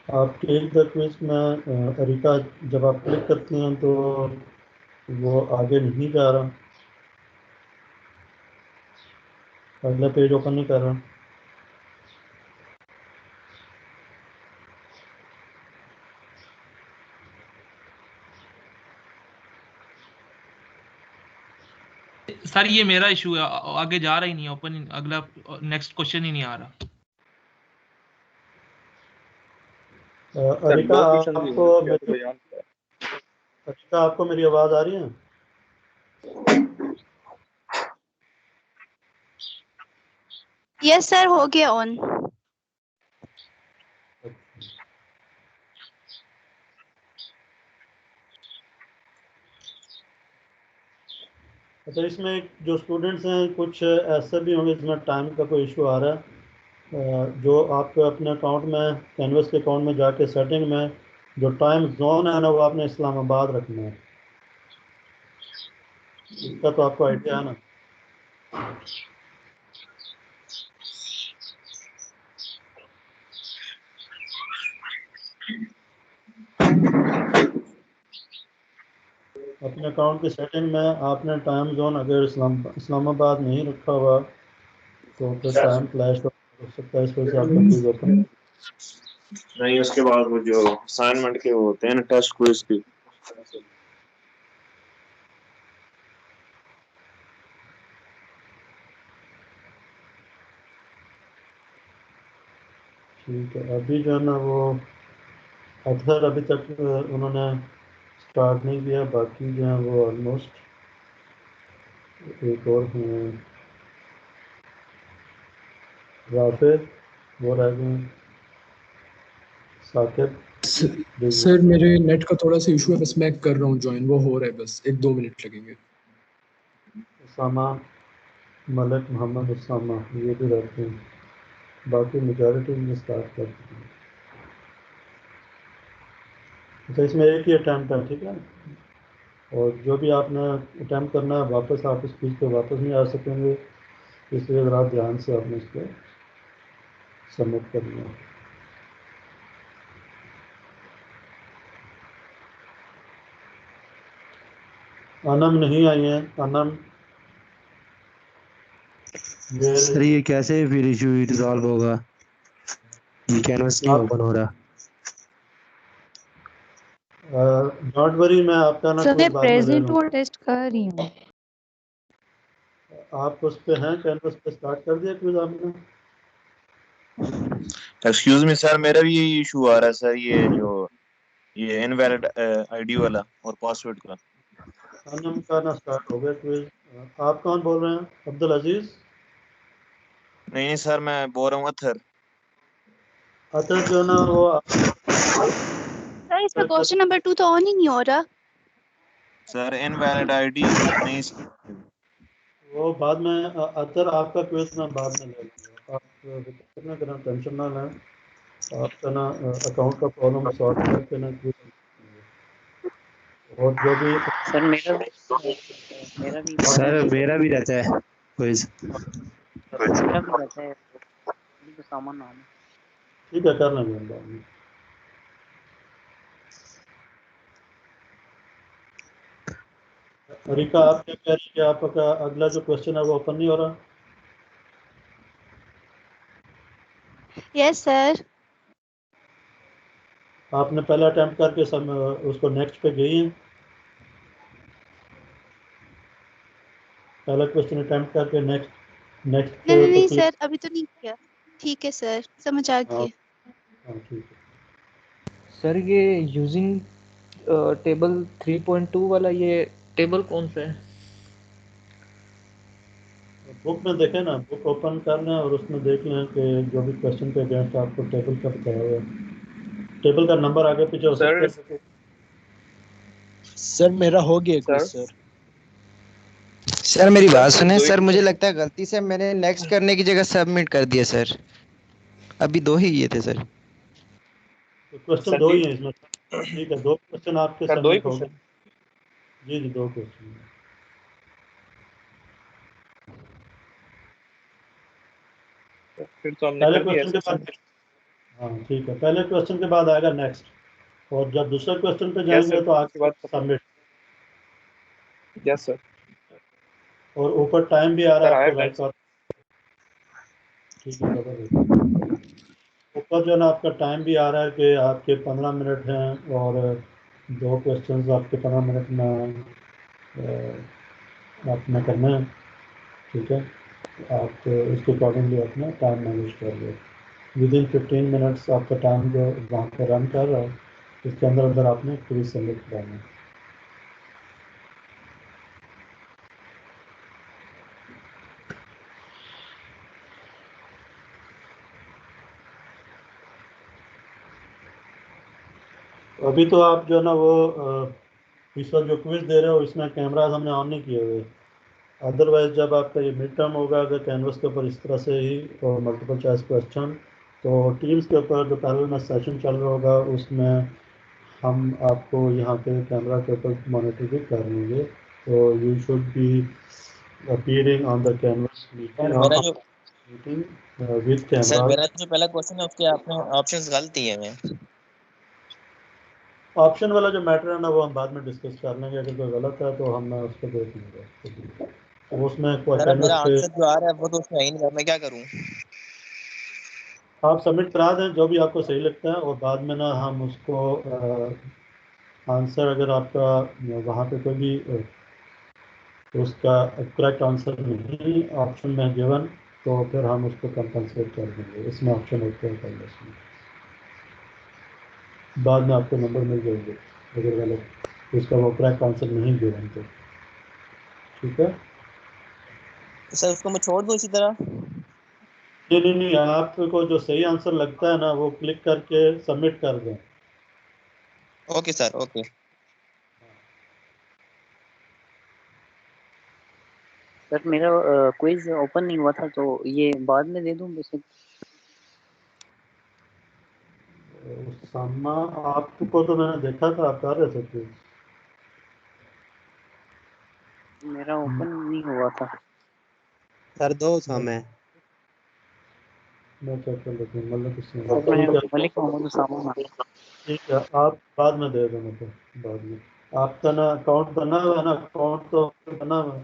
आपके एक क्विज में अरिका, जब आप क्लिक करती हैं तो वो आगे नहीं जा रहा, अगला पेज ओपन नहीं कर रहा। सर ये मेरा इशू है, आगे जा रहा ही नहीं, ओपन अगला नेक्स्ट क्वेश्चन ही नहीं आ रहा। अरिका आपको मेरी आवाज आ रही है? यस सर हो गया ऑन। अच्छा, इसमें जो स्टूडेंट्स हैं कुछ ऐसे भी होंगे जिसमें टाइम का कोई इशू आ रहा है, जो आपको अपने अकाउंट में, कैनवस के अकाउंट में जाके सेटिंग में जो टाइम जोन है ना वो आपने इस्लामाबाद रखना है, इसका तो आपको आइडिया है ना? अपने अकाउंट की सेटिंग में आपने टाइम जोन अगर इस्लामाबाद नहीं रखा हुआ तो फिर टाइम क्लैश हो सकता है, इस वजह से आपका पेज ओपन। नहीं, उसके बाद वो जो असाइनमेंट के वो होते हैं ना, टेस्ट क्विज की, ठीक है, अभी जो है ना वो अथर अभी तक उन्होंने स्टार्ट नहीं किया, बाकी जो है वो ऑलमोस्ट एक और हैं, राफिद वो रह गए, साकिब। सर मेरे नेट का थोड़ा सा इशू है, बस मैं कर रहा हूँ ज्वाइन, वो हो रहा है, बस 1-2 मिनट लगेंगे। उसामा, मलिक मोहम्मद उसामा ये भी रहते हैं, बाकी मेजॉरिटी में स्टार्ट कर चुके हैं। अच्छा, इसमें एक ही अटैम्प्ट है, ठीक है, और जो भी आपने अटैम्प्ट करना है वापस आप इस पेज पे वापस नहीं आ सकेंगे, इसलिए अगर आप ध्यान से आपने इसको सबमिट करना है। अनम नहीं आई है। अनम सर ये कैसे फिर इशू रिजॉल्व होगा? ये कैनवस नहीं ओपन हो रहा। डोंट वरी, मैं आपका ना सर मैं क्विज बाद में ले प्रेजेंट लूँगा। वो टेस्ट कर रही हूँ। आप उस पे हैं, कैनवस पे स्टार्ट कर दिया क्विज आपने? एक्सक्यूज मी सर, मेरा भी यही इशू आ रहा है सर, ये इनवैलिड आईडी वाला और पासवर्ड का। अनम का ना स्टार्ट हो गया क्विज। आप कौन बोल रहे हैं? अब्दुल अजीज? नहीं सर, मैं बोल रहा हूँ अथर। अतर जो ना वो सर इसमें क्वेश्चन नंबर 2 तो ऑन ही नहीं हो रहा। सर इनवैलिड आईडी नहीं सर। वो बाद में अतर आपका क्विज मैं बाद में ले लूँगा। आप फिक्र ना करें, टेंशन ना लें। आपका ना अकाउंट का प्रॉब्लम सॉर्ट करके ना क्विज, और जो भी सर मेरा भी सर मेरा भी रहता है क्विज। मेरा भी रहता है, तो सामान नाम है। ठीक है, कर लेंगे हम बाद में। रिका, आप क्या कह रही है कि आपका अगला जो क्वेश्चन है वो ओपन नहीं हो रहा? Yes sir. आपने पहला अटेम्प्ट करके उसको नेक्स्ट पे गई हैं? पहला क्वेश्चन अटेम्प्ट करके नेक्स्ट नेक्स्ट नहीं नहीं पे नहीं क्लिक। सर, अभी तो नहीं किया। ठीक है सर, समझ आ हाँ गई। हाँ, ठीक है। सर ये यूजिंग टेबल 3.2 वाला ये टेबल कौन सा है? बुक में देखें ना, बुक ओपन कर लें और उसमें देख लें कि जो भी क्वेश्चन के अगेंस्ट आपको टेबल का बताया हुआ है, टेबल का नंबर आगे पीछे हो सकता है। सर मेरा हो गया क्विज सर। सर मेरी बात सुने सर, मुझे लगता है गलती से मैंने नेक्स्ट करने की जगह सबमिट कर दिया सर। अभी 2 ही ये थे सर। तो क्वेश्चन 2 ही है इसमें। ठीक है, 2 क्वेश्चन आपके सबमिट हो गए। जी जी, 2 क्वेश्चन। फिर तो हमने पहले कर दिया क्वेश्चन के सर। बाद, हाँ ठीक है, पहले क्वेश्चन के बाद आएगा नेक्स्ट, और जब दूसरे क्वेश्चन पे यस जाएंगे सर, तो उसके आगे बाद सबमिट। Yes sir. और ऊपर टाइम भी आ रहा सर है आया आपको, टाइम। राइट? और ठीक है, ऊपर जो है ना आपका टाइम भी आ रहा है कि आपके 15 मिनट हैं, और 2 क्वेश्चन आपके 15 मिनट में आपने करना है। ठीक है, आप इसके अकॉर्डिंगली अपना टाइम मैनेज कर लो। विदिन 15 मिनट्स आपका टाइम जो वहाँ पर रन कर रहा है, इसके अंदर अंदर आपने क्विज सबमिट कराना है। अभी तो आप जो है ना वो इस वक्त जो क्विज दे रहे हो, इसमें कैमराज हमने ऑन नहीं किए हुए। अदरवाइज जब आपका ये मिड टर्म होगा, अगर कैनवस के ऊपर इस तरह से ही और मल्टीपल चॉइस क्वेश्चन, तो टीम्स के ऊपर जो पैरेलल में सेशन चल रहा होगा उसमें हम आपको यहाँ पे कैमरा के ऊपर मॉनिटर भी कर लेंगे। तो you should be appearing on the canvas sir मेरा जो मीटिंग विद सर कैमरा। मेरा जो पहला क्वेश्चन है उसके आपने ऑप्शंस गलत दिए हैं। ऑप्शन वाला जो मैटर है ना वो हम बाद में डिस्कस कर लेंगे, अगर कोई गलत है तो हम उस पर देख लेंगे। तो उसमें सर अब मेरा कैनवस पे आंसर जो आ रहा है वो तो उसमें है ही नहीं, मैं क्या करूं? आप सबमिट करा दें जो भी आपको सही लगता है, और बाद में ना हम उसको आंसर, अगर आपका वहाँ पे कोई भी उसका करेक्ट आंसर नहीं ऑप्शन में गिवन, तो फिर हम उसको कंपनसेट कर देंगे। इसमें ऑप्शन होते हैं पहले, इसमें बाद में आपको नंबर मिल जाएंगे अगर गलत उसका वो करेक्ट आंसर नहीं गिवन तो। ठीक है, तो सर उसको मैं छोड़ दूं इसी तरह? नहीं नहीं नहीं, आपको जो सही आंसर लगता है ना वो क्लिक करके सबमिट कर दें। Okay sir, okay. सर मेरा क्विज ओपन नहीं हुआ था, तो ये बाद में दे दूं वैसे? सामा, आपको तो मैंने देखा था आप कर रहे थे क्विज। मेरा ओपन नहीं हुआ था। सर 2 था मैं चेक कर लेता हूँ, मतलब किसने। सर मैं ठीक है, मलिक मोहम्मद सामान। ठीक है, आप बाद में दे देना, तो बाद में आपका ना अकाउंट बना हुआ है ना, अकाउंट तो बना हुआ है,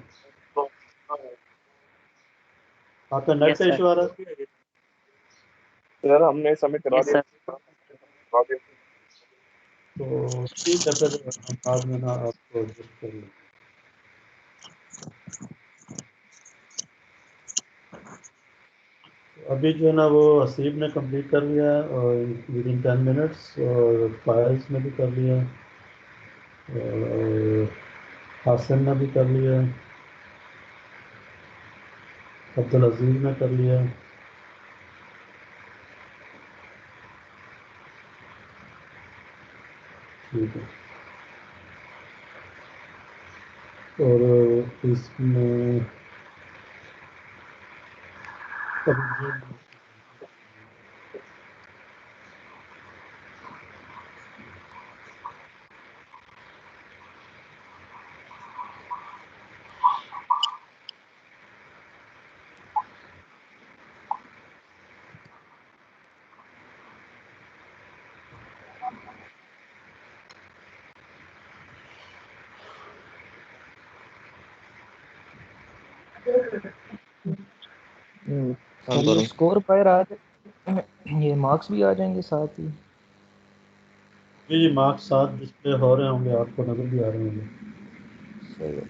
आपका नेट का इशू आ रहा है। सर हमने सबमिट करा यस दिया। तो ठीक है, फिर हम बाद में ना आपको एडजस्ट कर लेंगे। अभी जो है ना वो हसीब ने कंप्लीट कर लिया है और विद इन 10 मिनट्स, और फायज ने भी कर लिया है, और हासिन ने भी कर लिया है, अब्दुल अजीज ने कर लिया है। ठीक है, और इसमें और ये स्कोर पर आ ये मार्क्स भी आ जाएंगे साथ ही। जी मार्क्स साथ डिस्प्ले हो रहे होंगे, आपको नजर भी आ रहे होंगे। सही है।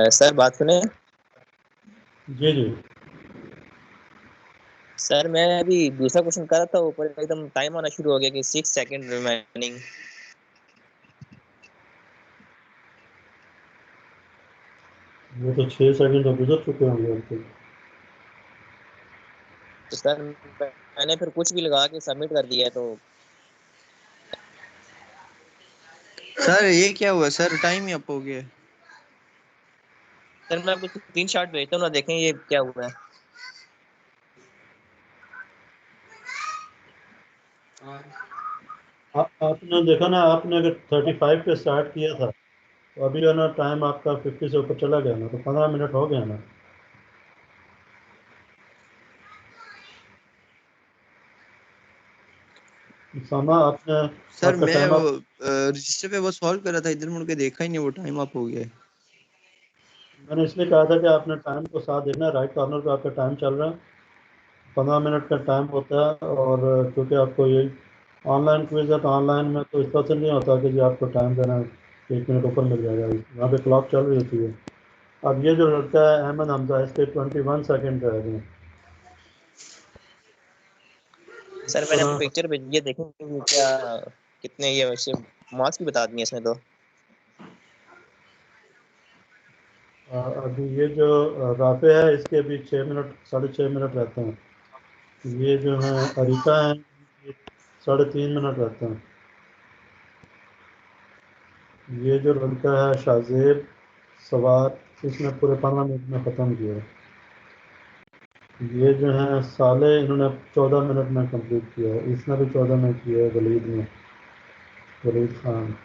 सर बात सुने। जी जी सर मैं अभी दूसरा क्वेश्चन कर रहा था, ऊपर एकदम टाइम आना शुरू हो गया कि 6 सेकंड रिमेनिंग। वो तो 6 सेकंड तो गुजर चुके होंगे अब तक। तो सर मैंने फिर कुछ भी लगा के सबमिट कर दिया है, तो सर ये क्या हुआ सर, टाइम ही अप हो गया। सर मैं आपको स्क्रीनशॉट भेजता हूँ ना, देखें ये क्या हुआ है। आपने देखा ना, आपने अगर 35 पे स्टार्ट किया था तो अभी है ना टाइम आपका 50 से ऊपर चला गया ना, तो 15 मिनट हो गया ना। सामा आपने सर आपका मैं टाइम वो आप रजिस्टर पे वो सॉल्व कर रहा था, इधर मुड़ के देखा ही नहीं, वो टाइम अप हो गया है। मैंने इसलिए कहा था कि आपने टाइम को साथ देखना है, राइट कॉर्नर पे आपका टाइम चल रहा है, 15 मिनट का टाइम होता है। और क्योंकि आपको ये ऑनलाइन क्विज है, तो ऑनलाइन में तो इस तरह से नहीं होता कि जी आपको टाइम देना है, 1 मिनट ऊपर मिल जाएगा, यहाँ पे क्लॉक चल रही होती है। अब ये जो लड़का है अहमद हमजा, इसके 21 सेकेंड रह गए। सर मैंने आपको पिक्चर भेजी है, देखें कि क्या कितने ये वैसे मार्क्स भी बता दिए इसने तो। अभी ये जो राफे है, इसके अभी 6 मिनट 6.5 मिनट रहते हैं। ये जो है अरिका है, ये 3.5 मिनट रहते हैं। ये जो लड़का है शाहजेब सवार, इसने पूरे 15 मिनट में ख़त्म किया। ये जो है साले, इन्होंने 14 मिनट में कंप्लीट किया है, इसने भी 14 में किया है, वलीद खान।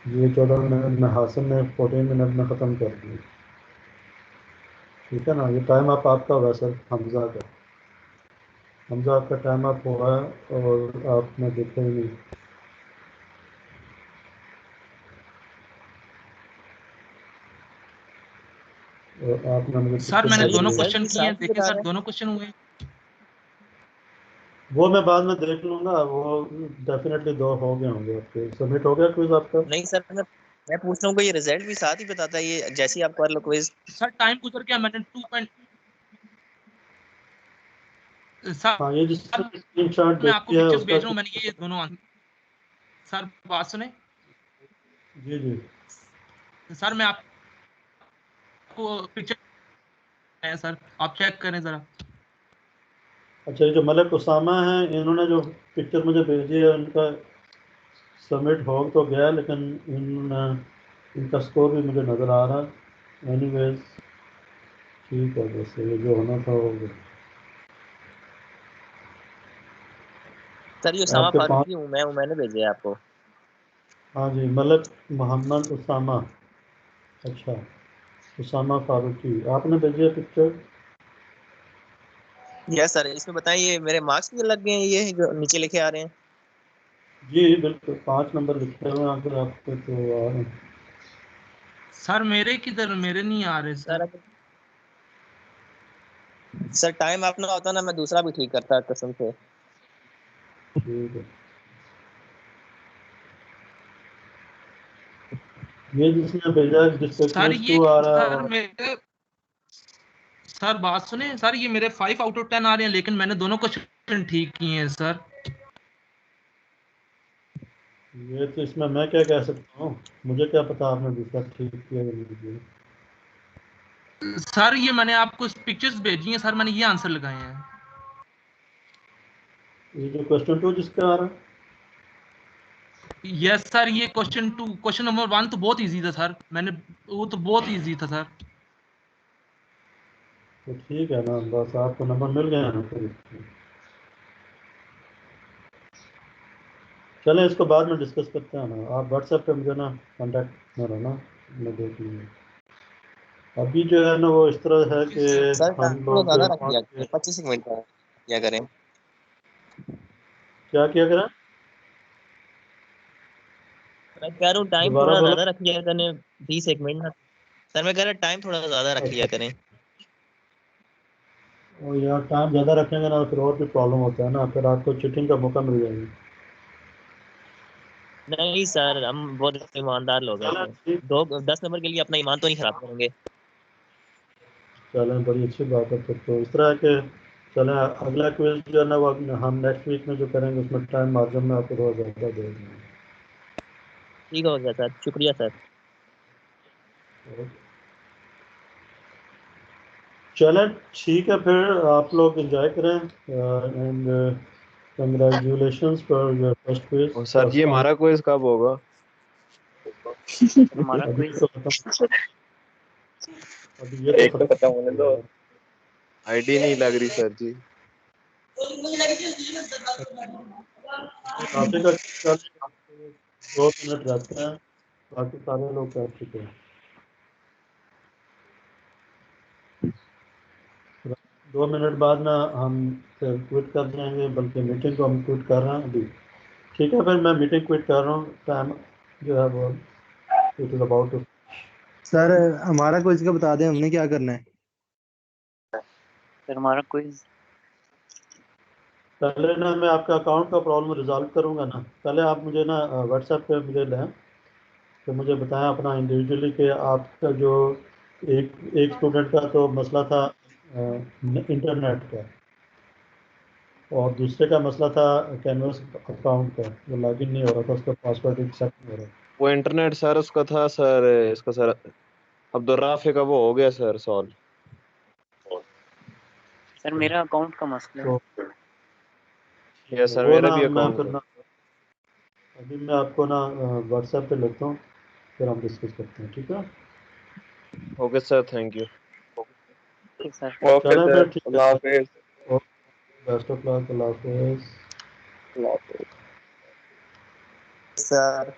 ये 14 मिनट में, हासिन ने 14 मिनट में ख़त्म कर दिया। ठीक है ना, ये टाइम अप आपका होगा सर, हमजा का। हमजा आपका टाइम अप हुआ है और आपने देखा ही नहीं। और आपने मुझे सर मैंने सर ये दोनों रिजल्ट क्वेश्चन भी किए हैं, साथ ही देखें बता सर रहे हैं। दोनों क्वेश्चन हुए। वो मैं बाद में देख लूँगा, वो डेफिनेटली 2 हो गए होंगे आपके। सबमिट हो गया क्विज आपका? नहीं सर मैं पूछ रहा हूँ कि ये रिजल्ट भी साथ ही बताता है, ये जैसे ही आप कर लो क्विज। सर टाइम गुजर गया, मैंने 2 पॉइंट सर हाँ, ये जिसने स्क्रीनशॉट मैं आपको भेजी है पिक्चर्स उसका। भेज रहा हूँ, मैंने ये दोनों सर बात सुने। जी जी सर मैं आपको पिक्चर है सर, आप चेक करें जरा। अच्छा, ये जो मलिक उसामा हैं, इन्होंने जो पिक्चर मुझे भेजी है उनका सबमिट हो तो गया, लेकिन इनका स्कोर भी मुझे नज़र आ रहा है। एनीवेज ठीक है, वैसे ये जो होना था हो गया। सर ये उसामा आपके फारूकी हूँ मैं, मैंने भेजे है आपको। हाँ जी, मलिक मोहम्मद उसामा। अच्छा, उसामा फारूकी आपने भेजी है पिक्चर। यस सर, इसमें बताइए मेरे मार्क्स भी लग गए हैं, ये जो नीचे लिखे आ रहे हैं। जी बिल्कुल, 5 नंबर लिखे हुए हैं अगर आपके तो आ रहे हैं। सर मेरे किधर, मेरे नहीं आ रहे सर। सर टाइम अपना होता ना, मैं दूसरा भी ठीक करता कसम से। ठीक है, ये जिसने भेजा है जिस पे सर केस ये 2 आ रहा है सर मेरे सर बात सुने सर, ये मेरे 5 आउट ऑफ 10 आ रहे हैं, लेकिन मैंने दोनों क्वेश्चन ठीक किए हैं सर। ये तो इसमें मैं क्या कह सकता हूँ, मुझे क्या पता आपने दूसरा ठीक किया या नहीं किया। सर ये मैंने आपको पिक्चर्स भेजी हैं सर, मैंने ये आंसर लगाए हैं। ये जो क्वेश्चन 2 जिसका आ रहा है, यस सर, ये क्वेश्चन नंबर 1 तो बहुत इजी था सर, मैंने वो तो बहुत इजी था सर। तो ठीक है ना, बस आपको नंबर मिल गया ना फिर। चलें, इसको बाद में डिस्कस करते हैं ना। आप व्हाट्सएप पे मुझे ना कांटेक्ट में रहना, मैं देख लूँगा। अभी जो है ना वो इस तरह है कि सर हम थोड़ा लोग ज्यादा रख लिया करें, 25 मिनट का किया करें। क्या किया करें, मैं कह रहा हूँ टाइम दोबारा थोड़ा बोलो। ज्यादा रख लिया करें, 20 मिनट ना। सर मैं कह रहा टाइम थोड़ा ज्यादा रख लिया अच्छा, करें। और यार टाइम ज़्यादा रखेंगे ना फिर और भी प्रॉब्लम होता है ना, फिर आपको चीटिंग का मौका मिल जाएगा। नहीं सर, हम बहुत ईमानदार लोग हैं चलें सर। ठीक, 10 नंबर के लिए अपना ईमान तो नहीं खराब करेंगे। चलें बड़ी अच्छी बात है। फिर तो इस तरह है कि चलें, अगला क्विज जो है ना वो हम नेक्स्ट वीक में जो करेंगे उसमें टाइम मार्जिन में आपको थोड़ा ज़्यादा देंगे। ठीक हो गया सर, शुक्रिया सर। चलें ठीक है, फिर आप लोग एंजॉय करें and congratulations for your first quiz. और सर जी हमारा क्विज कब होगा? हमारा अभी क्विज तो खत्म, अभी ये तो एक तो खत्म होने दो। खत्म। आईडी नहीं लग रही सर जी। काफी का चल 2 मिनट रहते हैं, बाकी सारे लोग कर चुके हैं। 2 मिनट बाद ना हम क्विट कर जाएंगे, बल्कि मीटिंग को हम क्विट कर रहे हैं अभी। ठीक है, फिर मैं मीटिंग क्विट कर रहा हूँ। टाइम जो है वो it is about two. Sir हमारा क्विज का बता दें हमने क्या करना है। सर हमारा क्विज पहले ना मैं आपका अकाउंट का प्रॉब्लम रिजॉल्व करूँगा ना, पहले आप मुझे ना व्हाट्सएप पे मुझे लें, तो मुझे बताएं अपना इंडिविजुअली कि आपका जो एक स्टूडेंट का तो मसला था इंटरनेट का, और दूसरे का मसला था कैनवस अकाउंट का, वो लॉगिन नहीं हो रहा था, उसका पासवर्ड एक्सेप्ट नहीं हो रहा। वो इंटरनेट सर उसका था सर, इसका सर अब्दुल राफे का वो हो गया सर सॉल्व। सर मेरा अकाउंट का मसला है। तो ये सर वो मेरा ना भी मैं अकाउंट फिर है। ना अभी मैं आपको ना व्हाट्सएप पे लेता हूँ, फिर हम डिस्कस करते हैं, ठीक है। Okay sir, thank you. ठीक सर। ओके चलें सर, फिर, ठीक अल्लाह हाफिज। है, बेस्ट ऑफ लक, अल्लाह हाफिज़। अल्लाह हाफिज। सर